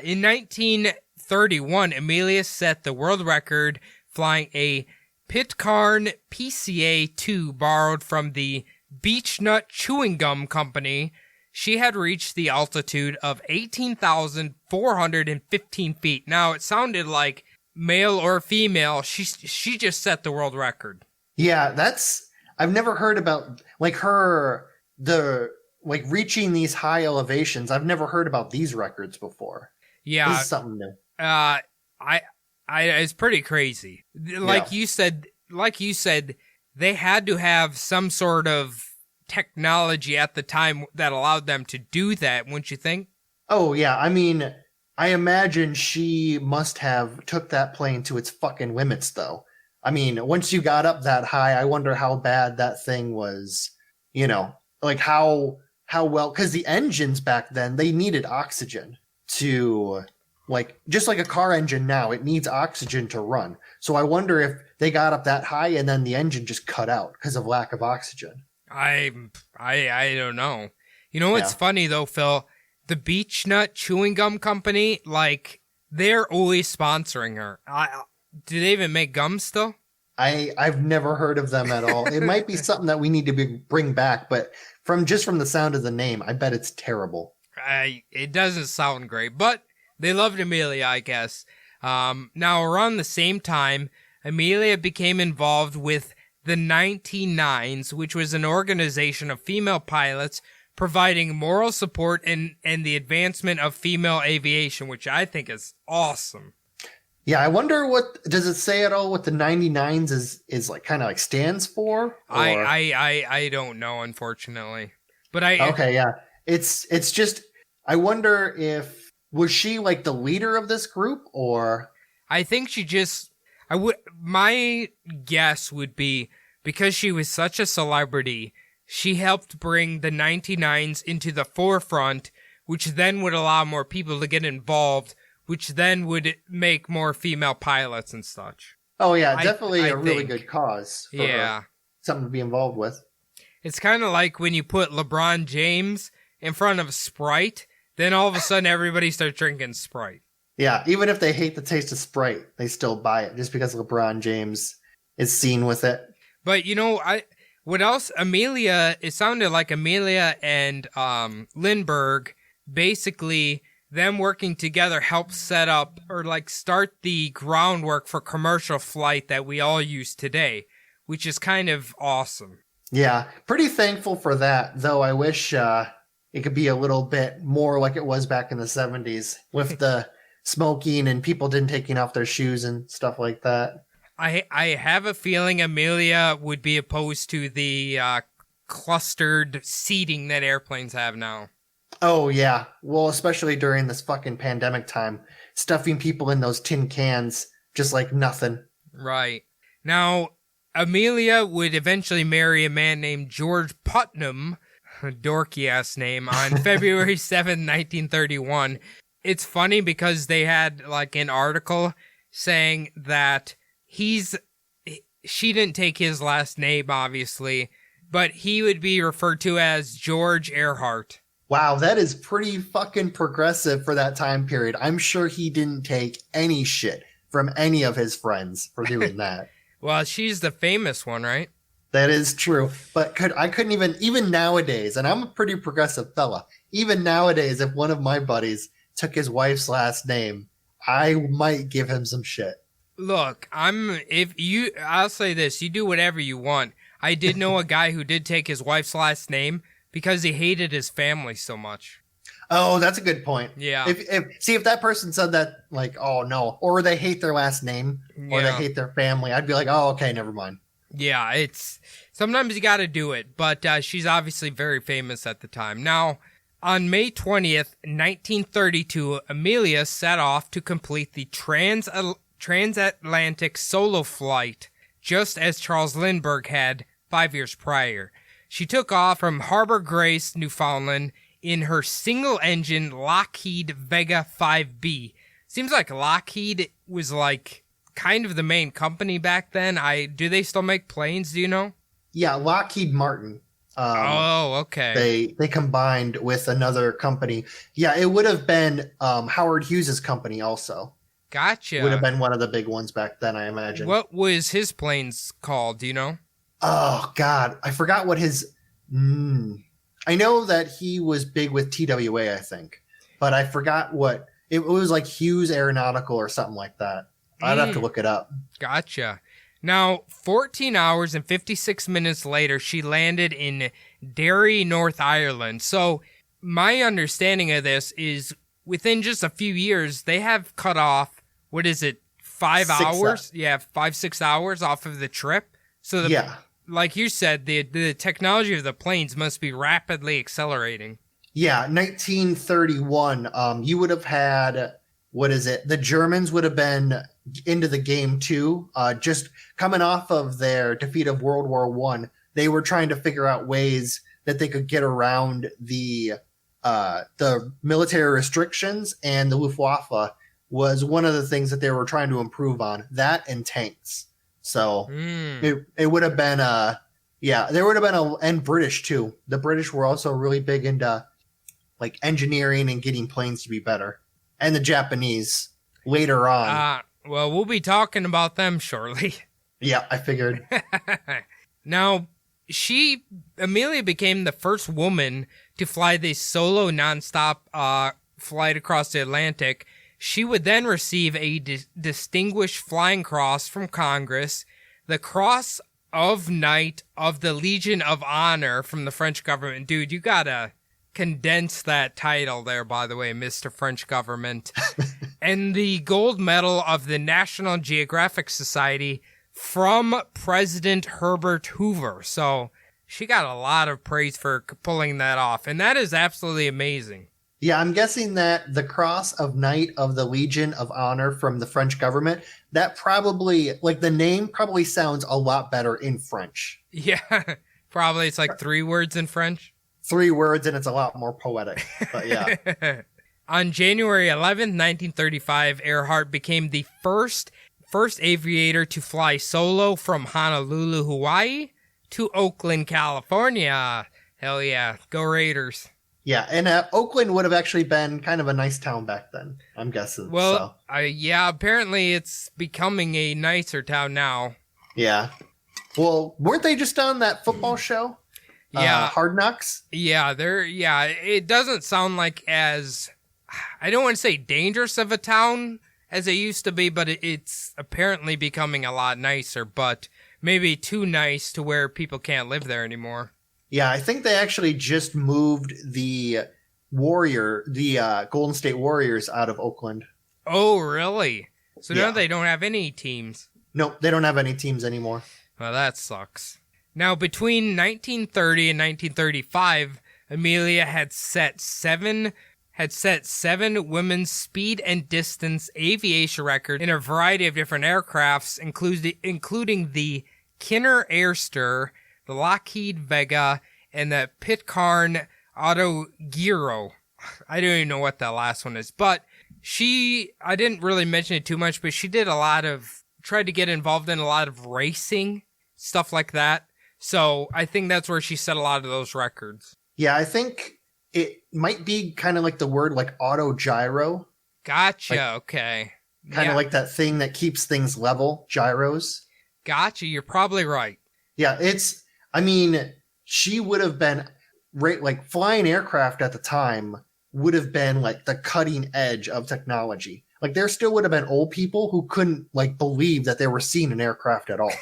in 1931, Amelia set the world record flying a Pitcairn PCA-2 borrowed from the Beechnut Chewing Gum Company, she had reached the altitude of 18,415 feet. Now, it sounded like male or female. She just set the world record. Yeah, I've never heard about like reaching these high elevations. I've never heard about these records before. Yeah. This is something new. It's pretty crazy. Like you said, they had to have some sort of technology at the time that allowed them to do that, wouldn't you think? Oh, yeah. I mean, I imagine she must have took that plane to its fucking limits, though. I mean, once you got up that high, I wonder how bad that thing was, like how well, because the engines back then, they needed oxygen to, like, just like a car engine now, it needs oxygen to run. So I wonder if they got up that high and then the engine just cut out because of lack of oxygen. I don't know. You know what's funny though, Phil? The Beechnut Chewing Gum Company, like, they're always sponsoring her. Do they even make gum still? I've never heard of them at all. It might be something that we need to bring back, but from the sound of the name, I bet it's terrible. It doesn't sound great, but they loved Amelia, I guess. Now, around the same time, Amelia became involved with the 99s, which was an organization of female pilots providing moral support and the advancement of female aviation, which I think is awesome. Yeah, I wonder does it say at all what the 99s is like kind of like stands for? Or? I don't know, unfortunately. But okay, yeah. It's just I wonder if was she like the leader of this group or I think she just my guess would be because she was such a celebrity, she helped bring the 99s into the forefront, which then would allow more people to get involved, which then would make more female pilots and such. Oh yeah, definitely a really good cause for her. Something to be involved with. It's kind of like when you put LeBron James in front of Sprite, then all of a sudden everybody starts drinking Sprite. Yeah, even if they hate the taste of Sprite, they still buy it just because LeBron James is seen with it. But what else? Amelia, it sounded like Amelia and Lindbergh, basically them working together helped set up or like start the groundwork for commercial flight that we all use today, which is kind of awesome. Yeah, pretty thankful for that, though I wish it could be a little bit more like it was back in the 70s with the smoking and people didn't taking off their shoes and stuff like that. I have a feeling Amelia would be opposed to the clustered seating that airplanes have now. Oh, yeah. Well, especially during this fucking pandemic time, stuffing people in those tin cans just like nothing. Right. Now, Amelia would eventually marry a man named George Putnam, a dorky-ass name, on February 7, 1931. It's funny because they had like an article saying that she didn't take his last name, obviously, but he would be referred to as George Earhart. Wow, that is pretty fucking progressive for that time period. I'm sure he didn't take any shit from any of his friends for doing that. Well, she's the famous one, right? That is true. But I couldn't even nowadays, and I'm a pretty progressive fella, even nowadays, if one of my buddies took his wife's last name, I might give him some shit. Look, I'll say this, you do whatever you want. I did know a guy who did take his wife's last name because he hated his family so much. Oh, that's a good point. Yeah. If that person said that, like, oh no, or they hate their last name, or they hate their family, I'd be like, oh, okay, never mind. Yeah, sometimes you got to do it, but she's obviously very famous at the time. Now, on May 20th, 1932, Amelia set off to complete the transatlantic solo flight, just as Charles Lindbergh had 5 years prior. She took off from Harbor Grace, Newfoundland, in her single-engine Lockheed Vega 5B. Seems like Lockheed was like kind of the main company back then. Do they still make planes? Do you know? Yeah, Lockheed Martin. Okay. They combined with another company. Yeah, it would have been Howard Hughes's company also. Gotcha. Would have been one of the big ones back then, I imagine. What was his planes called? Do you know? Oh God, I forgot what his I know that he was big with TWA, I think, but I forgot what it was, like Hughes Aeronautical or something like that. I'd have to look it up. Gotcha. Now, 14 hours and 56 minutes later, she landed in Derry, North Ireland. So my understanding of this is within just a few years, they have cut off, what is it, 5 hours? Yeah, 5-6 hours off of the trip. So, like you said, the technology of the planes must be rapidly accelerating. Yeah, 1931, you would have had, the Germans would have been into the game too. Just coming off of their defeat of World War I, they were trying to figure out ways that they could get around the military restrictions, and the Luftwaffe was one of the things that they were trying to improve on. That and tanks. So it would have been there would have been and British too. The British were also really big into like engineering and getting planes to be better, and the Japanese later on. Well, we'll be talking about them shortly. Yeah, I figured. Now, Amelia became the first woman to fly the solo nonstop flight across the Atlantic. She would then receive a Distinguished Flying Cross from Congress, the Cross of Knight of the Legion of Honor from the French government. Dude, you gotta condense that title there, by the way, Mr. French government. And the Gold Medal of the National Geographic Society from President Herbert Hoover. So she got a lot of praise for pulling that off, and that is absolutely amazing. Yeah, I'm guessing that the Cross of Knight of the Legion of Honor from the French government, that probably, like, the name probably sounds a lot better in French. Yeah, probably it's like 3 words in French. 3 words, and it's a lot more poetic, but yeah. On January 11th, 1935, Earhart became the first aviator to fly solo from Honolulu, Hawaii to Oakland, California. Hell yeah, go Raiders. Yeah, and Oakland would have actually been kind of a nice town back then, I'm guessing. Well, yeah, apparently it's becoming a nicer town now. Yeah. Well, weren't they just on that football show? Yeah. Hard Knocks? Yeah, it doesn't sound like as, I don't want to say dangerous of a town as it used to be, but it's apparently becoming a lot nicer, but maybe too nice to where people can't live there anymore. Yeah, I think they actually just moved the Golden State Warriors out of Oakland. Oh, really? So now they don't have any teams. Nope, they don't have any teams anymore. Well, that sucks. Now, between 1930 and 1935, Amelia had set seven women's speed and distance aviation records in a variety of different aircrafts, including the Kinner Airster, the Lockheed Vega, and the Pitcairn Autogiro. I don't even know what that last one is, but I didn't really mention it too much, but she did tried to get involved in a lot of racing, stuff like that. So I think that's where she set a lot of those records. Yeah, I think it might be kind of like the word like autogyro. Gotcha, okay. Kind of like that thing that keeps things level, gyros. Gotcha, you're probably right. Yeah, she would have been, like, flying aircraft at the time would have been, like, the cutting edge of technology. Like, there still would have been old people who couldn't, like, believe that they were seeing an aircraft at all.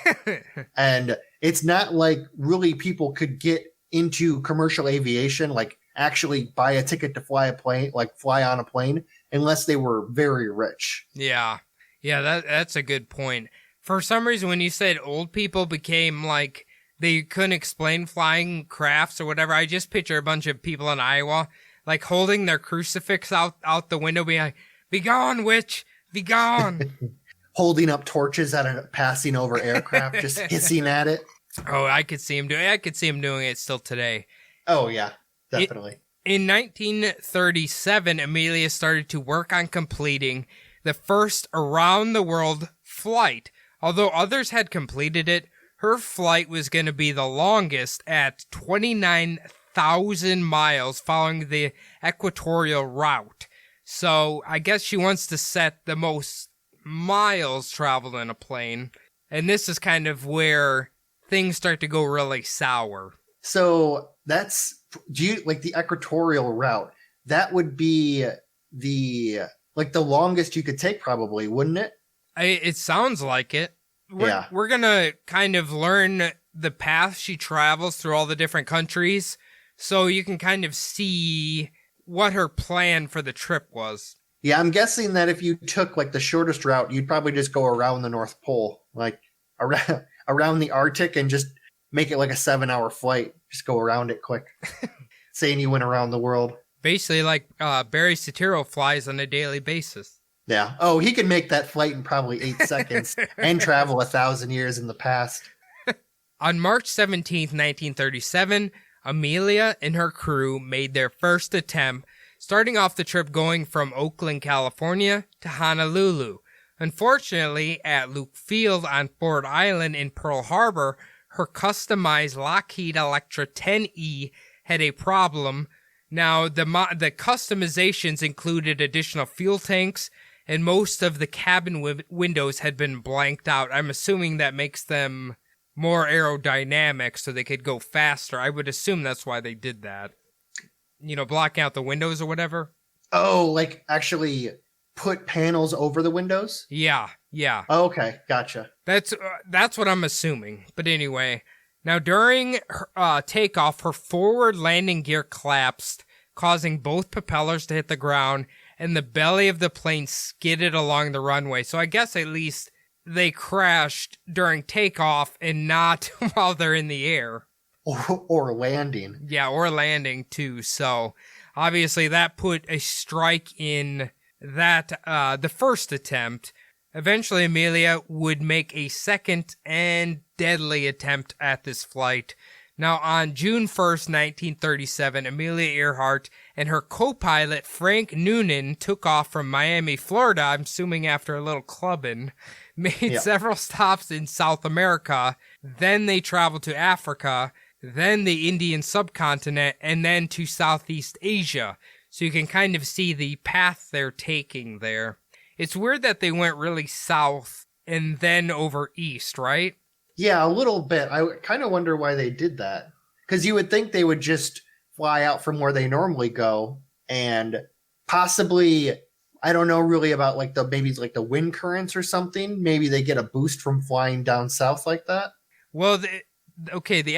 And it's not like really people could get into commercial aviation, like, actually buy a ticket to fly on a plane, unless they were very rich. Yeah, that's a good point. For some reason, when you said old people became, like, they couldn't explain flying crafts or whatever, I just picture a bunch of people in Iowa, like, holding their crucifix out the window, being like, "Be gone, witch! Be gone!" Holding up torches at a passing over aircraft, just hissing at it. Oh, I could see him doing it still today. Oh, yeah, definitely. In 1937, Amelia started to work on completing the first around-the-world flight. Although others had completed it, her flight was going to be the longest at 29,000 miles following the equatorial route. So I guess she wants to set the most miles traveled in a plane. And this is kind of where things start to go really sour. So do you like the equatorial route? That would be the longest you could take, probably, wouldn't it? It sounds like it. We're gonna kind of learn the path she travels through all the different countries, so you can kind of see what her plan for the trip was. Yeah, I'm guessing that if you took like the shortest route, you'd probably just go around the North Pole, like around the Arctic, and just make it like a 7-hour flight. Just go around it quick. Saying you went around the world. Basically like Barry Soetoro flies on a daily basis. Yeah. Oh, he could make that flight in probably 8 seconds and travel 1,000 years in the past. On March 17th, 1937, Amelia and her crew made their first attempt, starting off the trip going from Oakland, California to Honolulu. Unfortunately, at Luke Field on Ford Island in Pearl Harbor, her customized Lockheed Electra 10E had a problem. Now, the customizations included additional fuel tanks, and most of the cabin windows had been blanked out. I'm assuming that makes them more aerodynamic so they could go faster. I would assume that's why they did that. You know, blocking out the windows or whatever. Oh, like actually put panels over the windows? Yeah. Oh, okay, gotcha. That's what I'm assuming. But anyway, now during her, takeoff, her forward landing gear collapsed, causing both propellers to hit the ground, and the belly of the plane skidded along the runway. So I guess at least they crashed during takeoff and not while they're in the air. Or landing. Yeah, or landing too. So obviously that put a strike in that the first attempt. Eventually Amelia would make a second and deadly attempt at this flight. Now on June 1st, 1937, Amelia Earhart and her co-pilot Frank Noonan took off from Miami, Florida, I'm assuming after a little clubbing, made several stops in South America, then they traveled to Africa, then the Indian subcontinent, and then to Southeast Asia. So you can kind of see the path they're taking there. It's weird that they went really south and then over east, right? Yeah, a little bit. I kind of wonder why they did that. Because you would think they would just fly out from where they normally go and possibly, I don't know really about like maybe the wind currents or something. Maybe they get a boost from flying down south like that. Well, the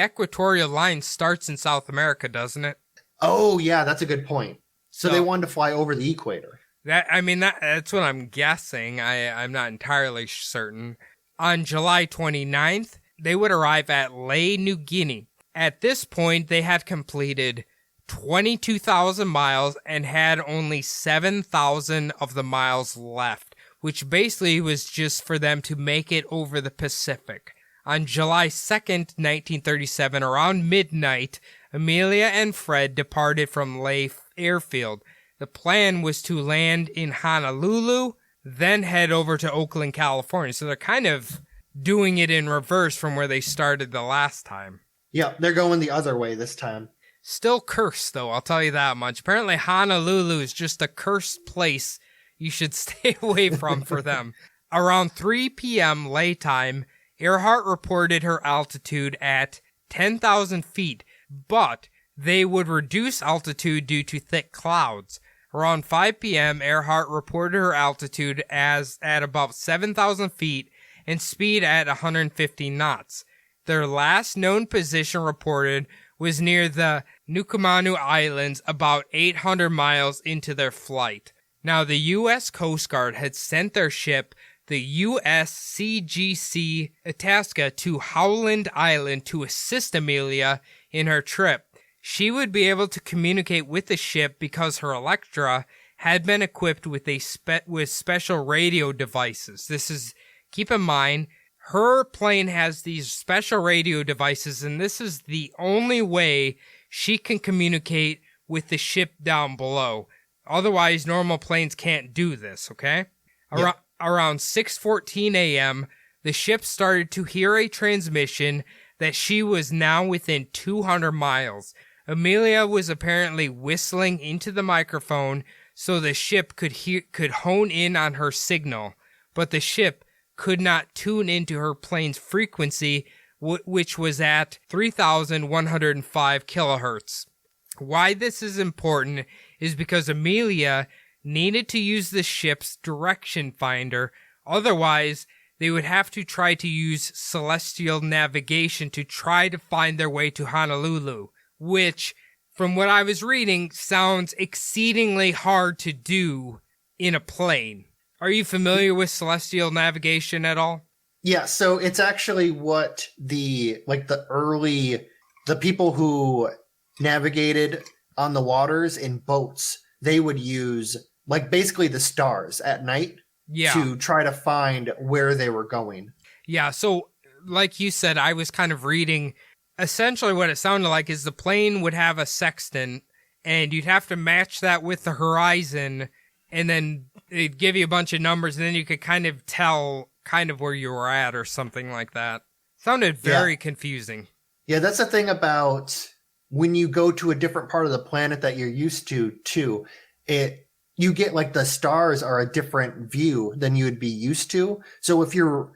equatorial line starts in South America, doesn't it? Oh, yeah, that's a good point. So they wanted to fly over the equator. That's what I'm guessing. I'm not entirely certain. On July 29th, they would arrive at Lae, New Guinea. At this point, they had completed 22,000 miles and had only 7,000 of the miles left, which basically was just for them to make it over the Pacific. On July 2nd, 1937, around midnight, Amelia and Fred departed from Lae Airfield. The plan was to land in Honolulu, then head over to Oakland, California. So they're kind of doing it in reverse from where they started the last time. Yeah, they're going the other way this time. Still cursed, though, I'll tell you that much. Apparently, Honolulu is just a cursed place you should stay away from for them. Around 3 p.m. Lae time, Earhart reported her altitude at 10,000 feet, but they would reduce altitude due to thick clouds. Around 5 p.m., Earhart reported her altitude as at about 7,000 feet and speed at 150 knots. Their last known position reported was near the Nukumanu Islands, about 800 miles into their flight. Now, the U.S. Coast Guard had sent their ship, the USCGC Itasca, to Howland Island to assist Amelia in her trip. She would be able to communicate with the ship because her Electra had been equipped with with special radio devices. Keep in mind, her plane has these special radio devices, and this is the only way she can communicate with the ship down below. Otherwise, normal planes can't do this, okay? Yep. Around 6:14 a.m., the ship started to hear a transmission that she was now within 200 miles. Amelia was apparently whistling into the microphone so the ship could hone in on her signal, but the ship could not tune into her plane's frequency, which was at 3,105 kilohertz. Why this is important is because Amelia needed to use the ship's direction finder, otherwise they would have to try to use celestial navigation to try to find their way to Honolulu, which, from what I was reading, sounds exceedingly hard to do in a plane. Are you familiar with celestial navigation at all? Yeah, so it's actually what the people who navigated on the waters in boats, they would use like basically the stars at night to try to find where they were going. Yeah, so like you said, I was kind of reading, essentially what it sounded like is the plane would have a sextant, and you'd have to match that with the horizon, and then it'd give you a bunch of numbers, and then you could kind of tell kind of where you were at or something like that. Sounded very confusing. Yeah, that's the thing about when you go to a different part of the planet that you're used to, too. You get like the stars are a different view than you would be used to. So if you're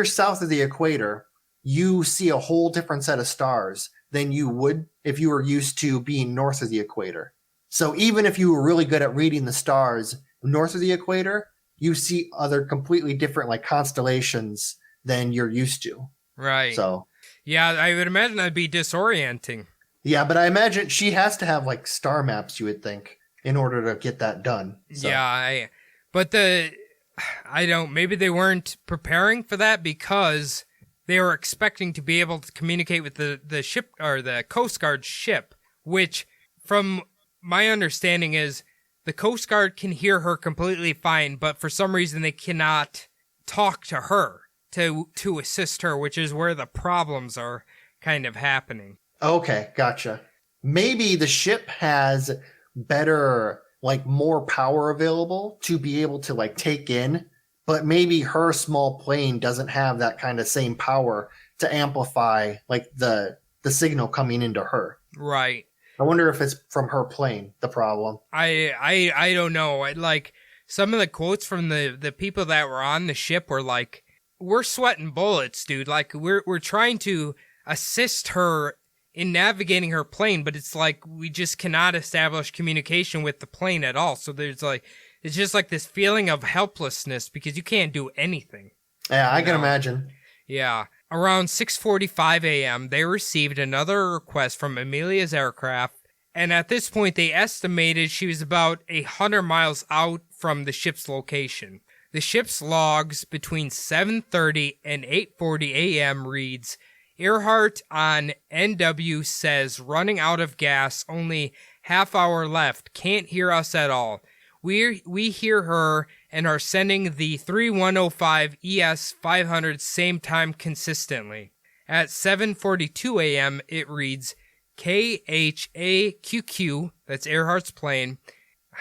south of the equator, you see a whole different set of stars than you would if you were used to being north of the equator. So even if you were really good at reading the stars north of the equator, you see other completely different like constellations than you're used to. Right. So yeah, I would imagine that'd be disorienting. Yeah, but I imagine she has to have like star maps, you would think, in order to get that done. So. Yeah, maybe they weren't preparing for that because they were expecting to be able to communicate with the ship or the Coast Guard ship, which from my understanding is the Coast Guard can hear her completely fine, but for some reason they cannot talk to her to assist her, which is where the problems are kind of happening. Okay, gotcha. Maybe the ship has better, like more power available to be able to like take in, but maybe her small plane doesn't have that kind of same power to amplify like the signal coming into her. Right. I wonder if it's from her plane, the problem. I don't know. Like some of the quotes from the people that were on the ship were like, we're sweating bullets, dude. Like we're trying to assist her in navigating her plane, but it's like we just cannot establish communication with the plane at all. So there's like, it's just like this feeling of helplessness because you can't do anything. Yeah, I can imagine. Yeah. Around 6:45 a.m., they received another request from Amelia's aircraft, and at this point, they estimated she was about 100 miles out from the ship's location. The ship's logs between 7:30 and 8:40 a.m. reads, Earhart on NW says running out of gas, only half hour left, can't hear us at all. We hear her and are sending the 3105 ES 500 same time consistently. At 7:42 a.m. it reads KHAQQ, that's Earhart's plane.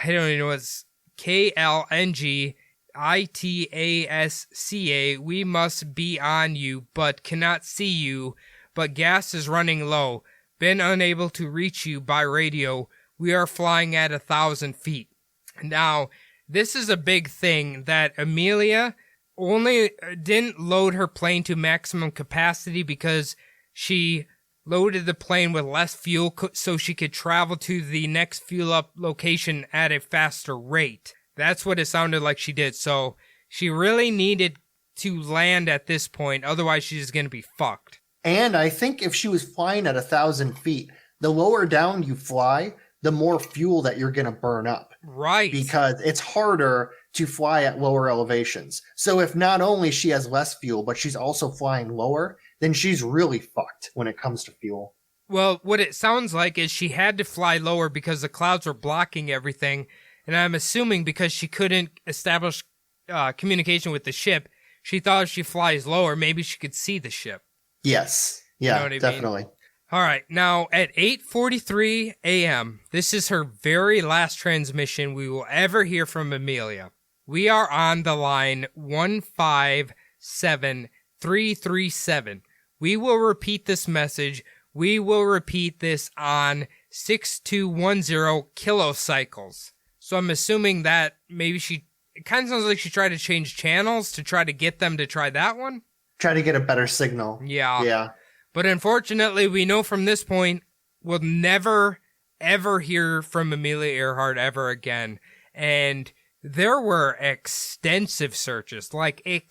I don't even know what's KLNG ITASCA, we must be on you, but cannot see you, but gas is running low. Been unable to reach you by radio. We are flying at 1,000 feet. Now, this is a big thing that Amelia only didn't load her plane to maximum capacity because she loaded the plane with less fuel so she could travel to the next fuel up location at a faster rate. That's what it sounded like she did. So she really needed to land at this point. Otherwise, she's going to be fucked. And I think if she was flying at 1,000 feet, the lower down you fly, the more fuel that you're going to burn up. Right. Because it's harder to fly at lower elevations. So if not only she has less fuel, but she's also flying lower, then she's really fucked when it comes to fuel. Well, what it sounds like is she had to fly lower because the clouds were blocking everything. And I'm assuming because she couldn't establish communication with the ship, she thought if she flies lower, maybe she could see the ship. Yes. Yeah, you know what I definitely. Mean? All right. Now, at 8:43 a.m., this is her very last transmission we will ever hear from Amelia. We are on the line 157337. We will repeat this message. We will repeat this on 6210 kilocycles. So I'm assuming that maybe it kind of sounds like she tried to change channels to try to get them to try that one. Try to get a better signal. Yeah. Yeah. But unfortunately, we know from this point, we'll never, ever hear from Amelia Earhart ever again. And there were extensive searches. Like the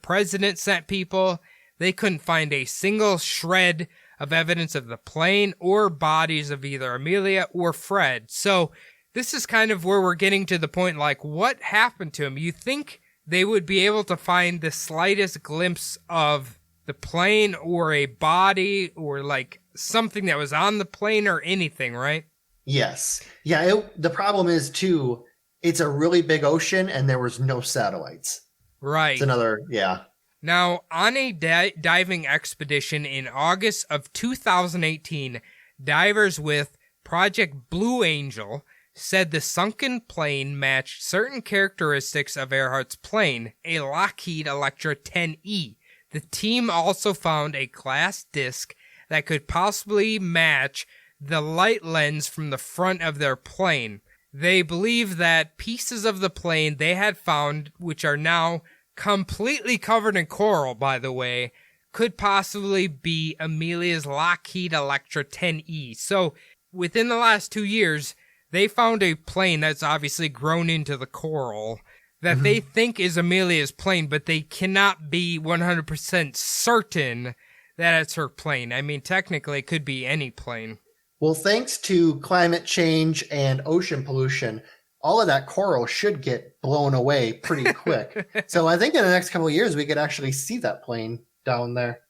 president sent people. They couldn't find a single shred of evidence of the plane or bodies of either Amelia or Fred. So this is kind of where we're getting to the point, like, what happened to him? You think they would be able to find the slightest glimpse of the plane or a body or like something that was on the plane or anything, right? Yes. Yeah, the problem is, too, it's a really big ocean and there was no satellites. Right. It's another, yeah. Now, on a diving expedition in August of 2018, divers with Project Blue Angel said the sunken plane matched certain characteristics of Earhart's plane, a Lockheed Electra 10E. The team also found a glass disc that could possibly match the light lens from the front of their plane. They believe that pieces of the plane they had found, which are now completely covered in coral, by the way, could possibly be Amelia's Lockheed Electra 10E. So, within the last 2 years, they found a plane that's obviously grown into the coral that they think is Amelia's plane, but they cannot be 100% certain that it's her plane. I mean, technically, it could be any plane. Well, thanks to climate change and ocean pollution, all of that coral should get blown away pretty quick. So I think in the next couple of years, we could actually see that plane down there.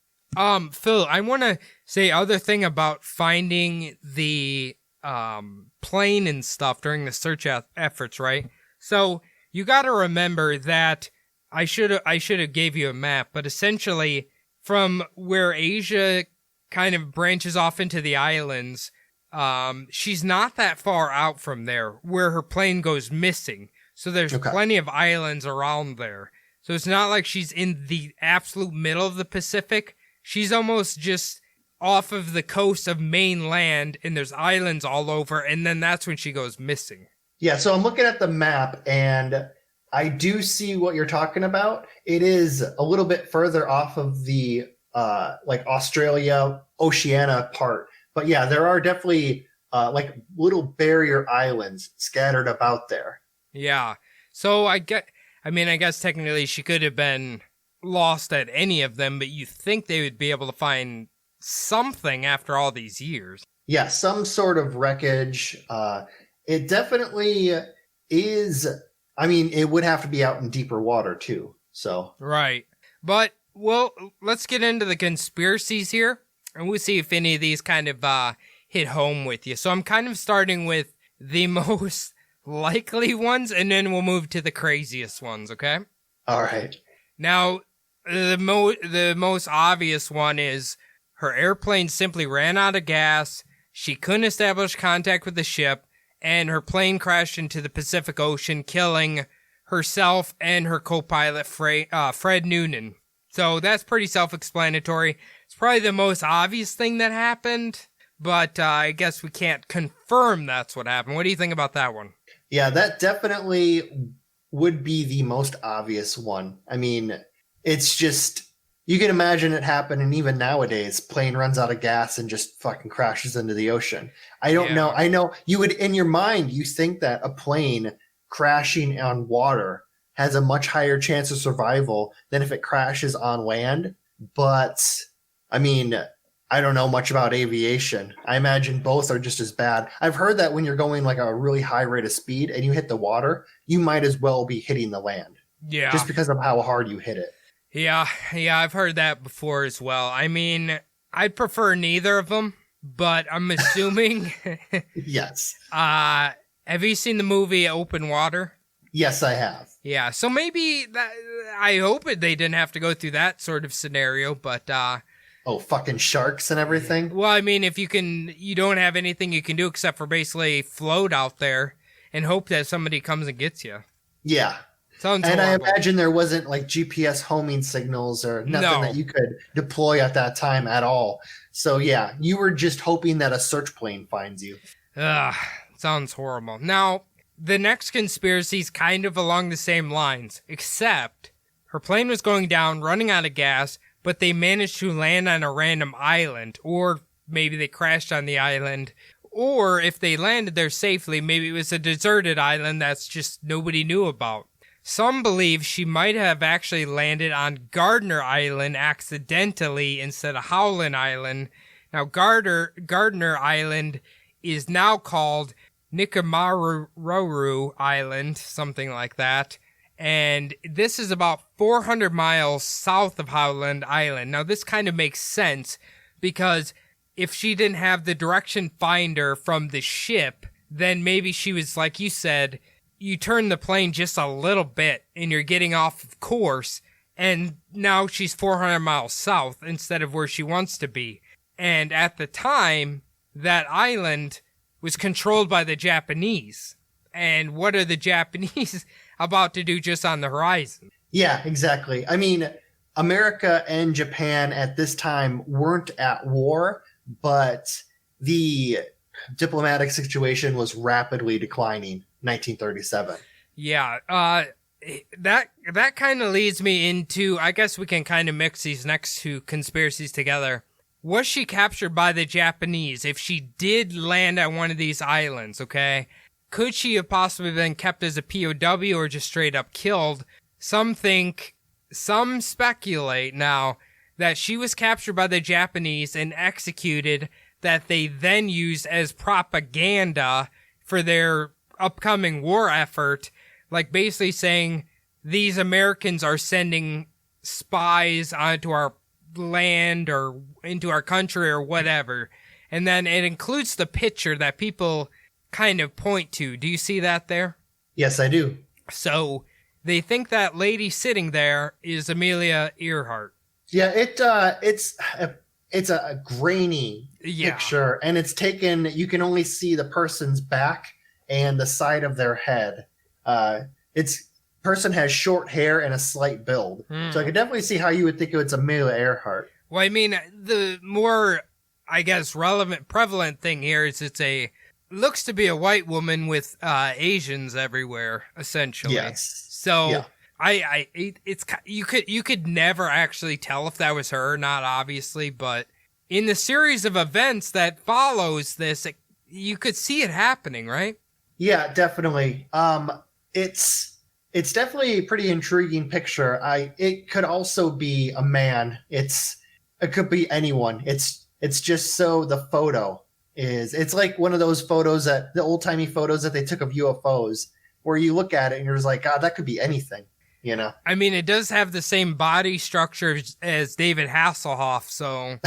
Phil, I want to say other thing about finding the plane and stuff during the search efforts, right? So you got to remember that I should have gave you a map, but essentially from where Asia kind of branches off into the islands, she's not that far out from there where her plane goes missing. So there's plenty of islands around there. So it's not like she's in the absolute middle of the Pacific. She's almost just off of the coast of mainland, and there's islands all over, and then that's when she goes missing. Yeah, so I'm looking at the map, and I do see what you're talking about. It is a little bit further off of the like Australia, Oceania part. But yeah, there are definitely like little barrier islands scattered about there. Yeah. So I guess technically she could have been lost at any of them, but you think they would be able to find something after all these years. Yeah, some sort of wreckage. It definitely is. I mean, it would have to be out in deeper water too. So right. But well, let's get into the conspiracies here, and we'll see if any of these kind of hit home with you. So I'm kind of starting with the most likely ones, and then we'll move to the craziest ones, okay? All right. Now, the most obvious one is her airplane simply ran out of gas, she couldn't establish contact with the ship, and her plane crashed into the Pacific Ocean, killing herself and her co-pilot, Fred Noonan. So that's pretty self-explanatory. It's probably the most obvious thing that happened, but I guess we can't confirm that's what happened. What do you think about that one? Yeah, that definitely would be the most obvious one. I mean, it's just, you can imagine it happening even nowadays. Plane runs out of gas and just fucking crashes into the ocean. I don't know. I know you would, in your mind, you think that a plane crashing on water has a much higher chance of survival than if it crashes on land. But I mean, I don't know much about aviation. I imagine both are just as bad. I've heard that when you're going like a really high rate of speed and you hit the water, you might as well be hitting the land. Yeah. Just because of how hard you hit it. Yeah, I've heard that before as well. I mean, I'd prefer neither of them, but I'm assuming. Yes. Have you seen the movie Open Water? Yes, I have. Yeah, so maybe I hope they didn't have to go through that sort of scenario, but oh, fucking sharks and everything? Well, I mean, if you don't have anything you can do except for basically float out there and hope that somebody comes and gets you. Yeah. Sounds and horrible. I imagine there wasn't like GPS homing signals or nothing that you could deploy at that time at all. So yeah, you were just hoping that a search plane finds you. Ugh, sounds horrible. Now, the next conspiracy is kind of along the same lines, except her plane was going down, running out of gas, but they managed to land on a random island, or maybe they crashed on the island, or if they landed there safely, maybe it was a deserted island that's just nobody knew about. Some believe she might have actually landed on Gardner Island accidentally instead of Howland Island. Now, Gardner Island is now called Nikamaru Island, something like that. And this is about 400 miles south of Howland Island. Now, this kind of makes sense because if she didn't have the direction finder from the ship, then maybe she was, like you said, you turn the plane just a little bit and you're getting off of course, and now she's 400 miles south instead of where she wants to be. And at the time, that island was controlled by the Japanese. And what are the Japanese about to do just on the horizon? Yeah, exactly. I mean, America and Japan at this time weren't at war, but the diplomatic situation was rapidly declining. 1937. Yeah, that kind of leads me into, I guess we can kind of mix these next two conspiracies together. Was she captured by the Japanese? If she did land at one of these islands, okay, could she have possibly been kept as a POW or just straight up killed? Some speculate now that she was captured by the Japanese and executed, that they then used as propaganda for their upcoming war effort, like basically saying these Americans are sending spies onto our land or into our country or whatever. And then it includes the picture that people kind of point to. Do you see that there? Yes, I do. So they think that lady sitting there is Amelia Earhart. Yeah, it's a grainy picture, and it's taken. You can only see the person's back and the side of their head. Person has short hair and a slight build. So I could definitely see how you would think it's Amelia Earhart. Well, I mean, the more, I guess, prevalent thing here is looks to be a white woman with Asians everywhere, essentially. Yes. So yeah. You could never actually tell if that was her or not, obviously, but in the series of events that follows this, you could see it happening, right? Yeah, definitely. It's definitely a pretty intriguing picture. It could also be a man. It could be anyone. It's just so the photo it's like one of those photos the old timey photos that they took of UFOs, where you look at it and you're just like, God, that could be anything, you know? I mean, it does have the same body structure as David Hasselhoff, so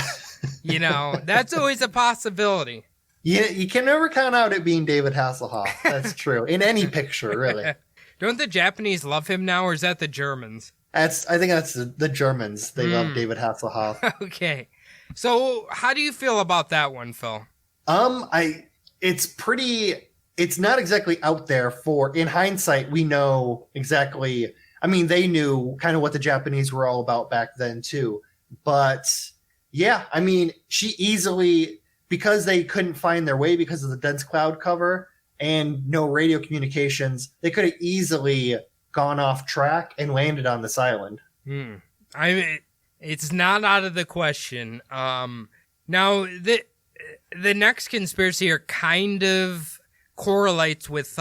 you know, that's always a possibility. Yeah, you can never count out it being David Hasselhoff. That's true. In any picture, really. Don't the Japanese love him now, or is that the Germans? I think that's the Germans. They love David Hasselhoff. Okay. So how do you feel about that one, Phil? It's not exactly out there in hindsight, we know exactly. I mean, they knew kind of what the Japanese were all about back then too. But yeah, I mean, she easily, because they couldn't find their way because of the dense cloud cover and no radio communications, they could have easily gone off track and landed on this island. I mean, it's not out of the question. Now, the next conspiracy here kind of correlates with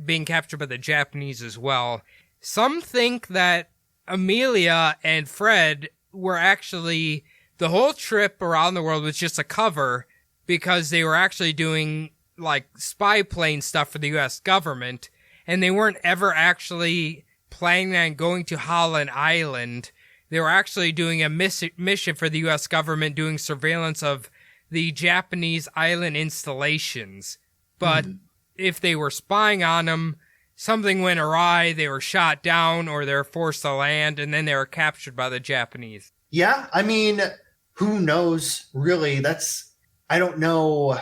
being captured by the Japanese as well. Some think that Amelia and Fred were actually, the whole trip around the world was just a cover because they were actually doing like spy plane stuff for the U.S. government, and they weren't ever actually planning on going to Howland Island. They were actually doing a mission for the U.S. government, doing surveillance of the Japanese island installations. But if they were spying on them, something went awry, they were shot down, or they were forced to land, and then they were captured by the Japanese. Yeah, I mean, who knows, really? I don't know.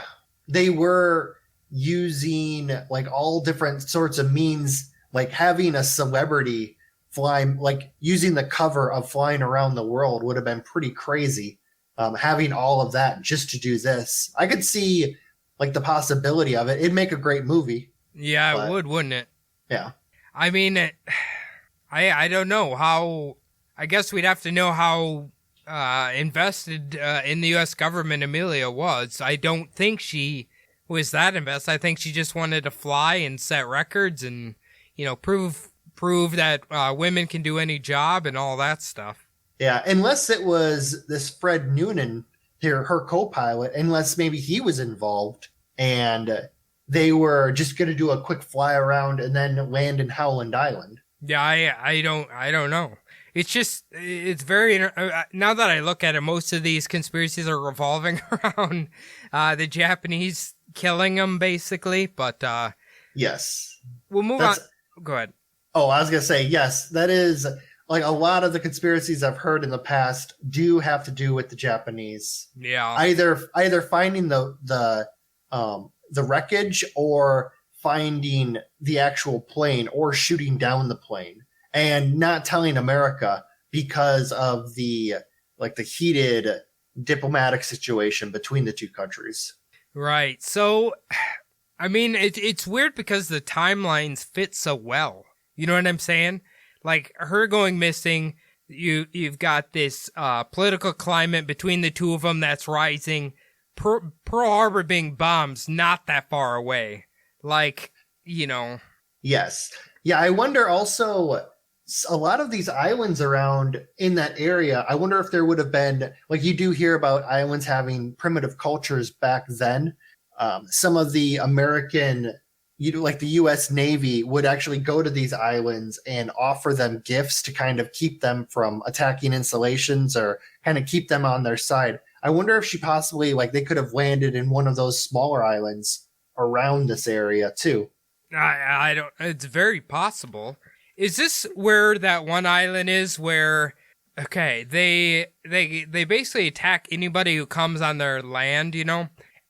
They were using like all different sorts of means, like having a celebrity flying, like using the cover of flying around the world would have been pretty crazy. Having all of that just to do this, I could see like the possibility of it. It'd make a great movie. Yeah, it would, wouldn't it? Yeah. I mean, I don't know how. I guess we'd have to know how invested in the U.S. government Amelia was. I don't think she was that invested. I think she just wanted to fly and set records and, prove that women can do any job and all that stuff. Yeah, unless it was this Fred Noonan, her co-pilot, unless maybe he was involved and they were just going to do a quick fly around and then land in Howland Island. Yeah, I don't know. It's very, now that I look at it, most of these conspiracies are revolving around the Japanese killing them, basically. But yes, we'll move on. Go ahead. Oh, I was going to say, yes, that is like a lot of the conspiracies I've heard in the past do have to do with the Japanese. Yeah. Either finding the wreckage or finding the actual plane or shooting down the plane and not telling America because of the heated diplomatic situation between the two countries. Right. So, I mean, it's weird because the timelines fit so well. You know what I'm saying? Like her going missing, you've got this political climate between the two of them that's rising. Pearl Harbor being bombs not that far away. Like, Yes. Yeah, I wonder also, a lot of these islands around in that area, I wonder if there would have been, like you do hear about islands having primitive cultures back then. Some of the American, like the U.S. Navy would actually go to these islands and offer them gifts to kind of keep them from attacking installations or kind of keep them on their side. I wonder if she possibly, they could have landed in one of those smaller islands around this area too. I don't, it's very possible. Is this where that one island is where, okay, they basically attack anybody who comes on their land,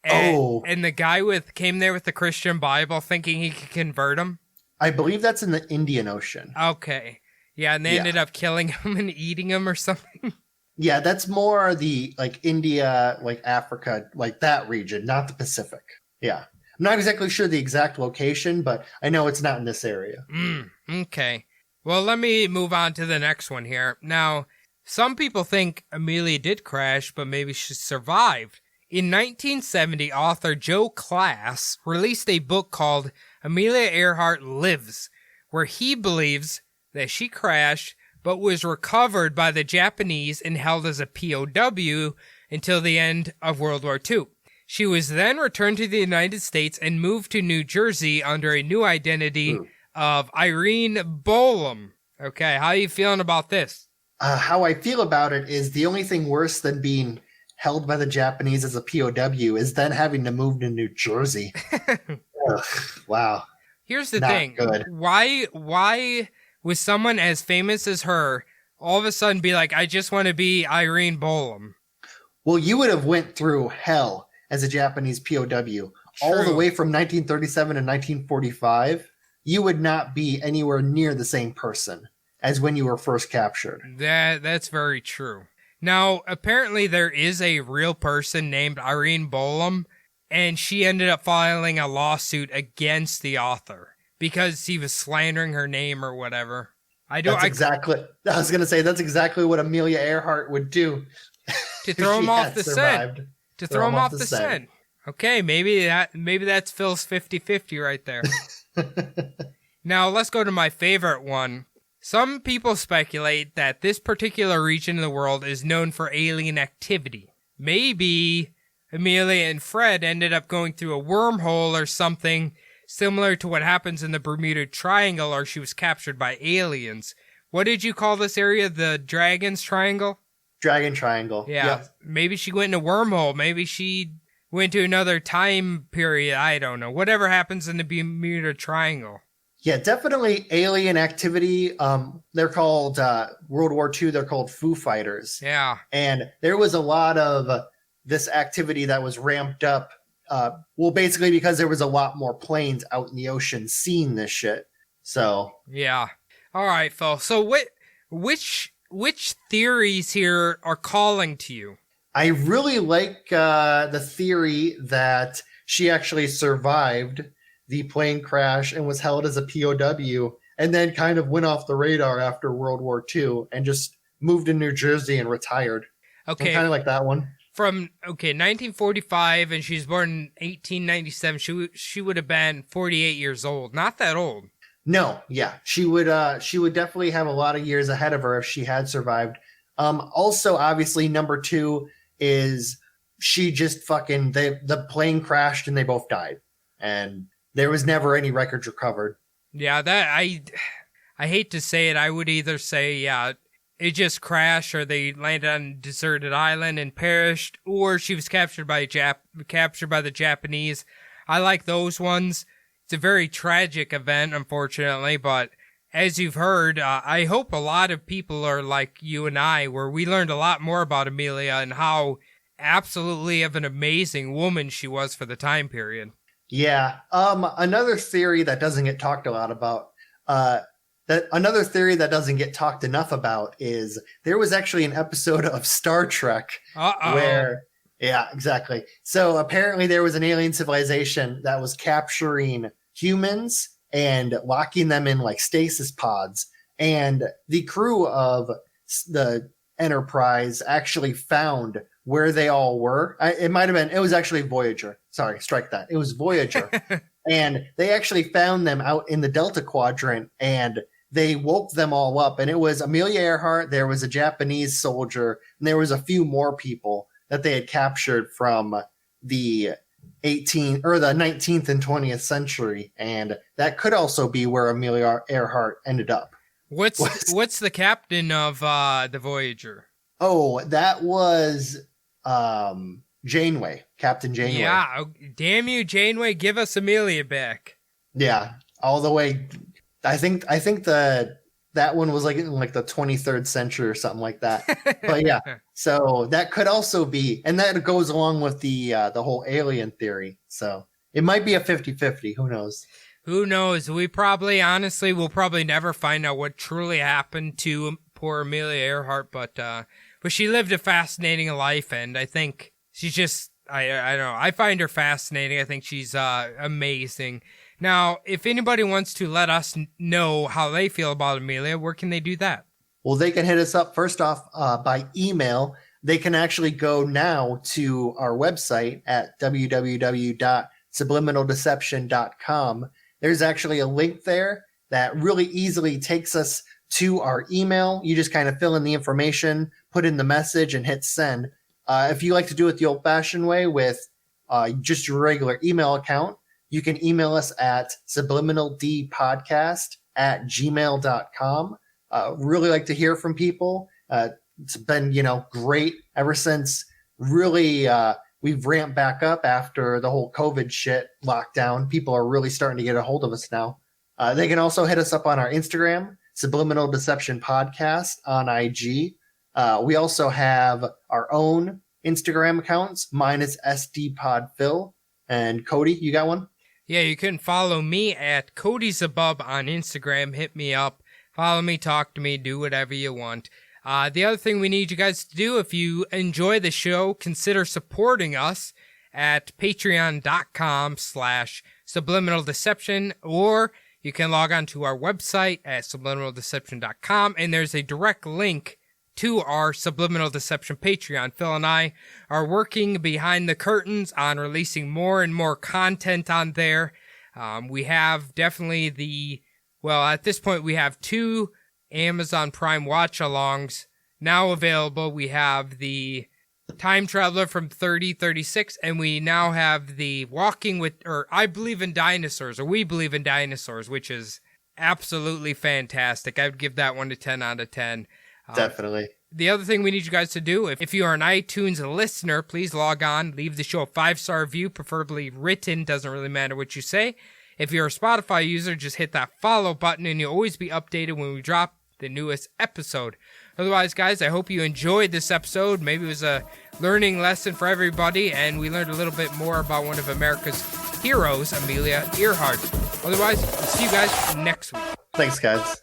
And the guy came there with the Christian Bible thinking he could convert him? I believe that's in the Indian Ocean. Okay. Yeah, and they ended up killing him and eating him or something. Yeah, that's more the India, Africa, that region, not the Pacific. Yeah. I'm not exactly sure the exact location, but I know it's not in this area. Okay. Well, let me move on to the next one here. Now, some people think Amelia did crash, but maybe she survived. In 1970, author Joe Class released a book called Amelia Earhart Lives, where he believes that she crashed but was recovered by the Japanese and held as a POW until the end of World War II. She was then returned to the United States and moved to New Jersey under a new identity of Irene Bolam. Okay, how are you feeling about this? How I feel about it is the only thing worse than being held by the Japanese as a POW is then having to move to New Jersey. Ugh, wow. Here's the Not thing. good. Why was someone as famous as her all of a sudden be like, I just want to be Irene Bolam? Well, you would have went through hell as a Japanese POW. All the way from 1937 to 1945. You would not be anywhere near the same person as when you were first captured. That's very true. Now, apparently there is a real person named Irene Bolam, and she ended up filing a lawsuit against the author because he was slandering her name or whatever. I was going to say, that's exactly what Amelia Earhart would do. To throw him off the scent. To throw him off the scent. Okay, maybe that's Phil's 50-50 right there. Now, let's go to my favorite one. Some people speculate that this particular region of the world is known for alien activity. Maybe Amelia and Fred ended up going through a wormhole or something similar to what happens in the Bermuda Triangle, or she was captured by aliens. What did you call this area? The Dragon's Triangle? Dragon Triangle. Yeah. Maybe she went in a wormhole. Maybe she went to another time period. I don't know. Whatever happens in the Bermuda Triangle. Yeah, definitely alien activity. They're called, World War II, they're called Foo Fighters. Yeah. And there was a lot of this activity that was ramped up. Basically because there was a lot more planes out in the ocean seeing this shit. So. Yeah. All right, Phil. So which theories here are calling to you? I really like the theory that she actually survived the plane crash and was held as a POW and then kind of went off the radar after World War II and just moved to New Jersey and retired. Okay. Kind of like that one. From 1945, and she's born in 1897. She would have been 48 years old. Not that old. No, yeah, she would definitely have a lot of years ahead of her if she had survived. Also, obviously, number 2 is she just fucking the plane crashed and they both died, and there was never any records recovered. Yeah, that I hate to say it. I would either say, yeah, it just crashed, or they landed on a deserted island and perished, or she was captured by the Japanese. I like those ones. It's a very tragic event, unfortunately, but as you've heard, I hope a lot of people are like you and I, where we learned a lot more about Amelia and how absolutely of an amazing woman she was for the time period. Yeah. Another theory that doesn't get talked a lot about, another theory that doesn't get talked enough about is there was actually an episode of Star Trek where, yeah, exactly. So apparently there was an alien civilization that was capturing humans and locking them in like stasis pods. And the crew of the Enterprise actually found where they all were. It was actually Voyager. Sorry, strike that. It was Voyager. And they actually found them out in the Delta Quadrant, and they woke them all up. And it was Amelia Earhart, there was a Japanese soldier, and there was a few more people that they had captured from the 19th and 20th century. And that could also be where Amelia Earhart ended up. What's the captain of the Voyager? Oh, that was Janeway, Captain Janeway. Yeah, damn you, Janeway, give us Amelia back. Yeah, all the way. I think that one was like in like the 23rd century or something like that. But yeah, so that could also be, and that goes along with the whole alien theory. So it might be a 50-50. Who knows? Who knows? We'll probably never find out what truly happened to poor Amelia Earhart, but she lived a fascinating life, and I think she's just, I don't know, I find her fascinating. I think she's amazing. Now, if anybody wants to let us know how they feel about Amelia, where can they do that? Well, they can hit us up first off by email. They can actually go now to our website at www.subliminaldeception.com. There's actually a link there that really easily takes us to our email. You just kind of fill in the information, put in the message, and hit send. If you like to do it the old-fashioned way with just your regular email account, you can email us at subliminaldpodcast@gmail.com. Really like to hear from people. It's been, great ever since really we've ramped back up after the whole COVID shit lockdown. People are really starting to get a hold of us now. They can also hit us up on our Instagram, Subliminal Deception Podcast on IG. We also have our own Instagram accounts. Mine is SDPodPhil. And Cody, you got one? Yeah, you can follow me at Cody's Above on Instagram. Hit me up. Follow me, talk to me, do whatever you want. The other thing we need you guys to do, if you enjoy the show, consider supporting us at patreon.com/subliminaldeception, or you can log on to our website at subliminaldeception.com, and there's a direct link to our Subliminal Deception Patreon. Phil and I are working behind the curtains on releasing more and more content on there. We have definitely at this point we have 2 Amazon Prime watch-alongs now available. We have the Time Traveler from 3036, and we now have the I Believe in Dinosaurs, or We Believe in Dinosaurs, which is absolutely fantastic. I would give that one a 10 out of 10. Definitely. The other thing we need you guys to do, if you are an iTunes listener, please log on, leave the show a 5-star review, preferably written, doesn't really matter what you say. If you're a Spotify user, just hit that follow button and you'll always be updated when we drop the newest episode. Otherwise, guys, I hope you enjoyed this episode. Maybe it was a learning lesson for everybody, and we learned a little bit more about one of America's heroes, Amelia Earhart. Otherwise, we'll see you guys next week. Thanks, guys.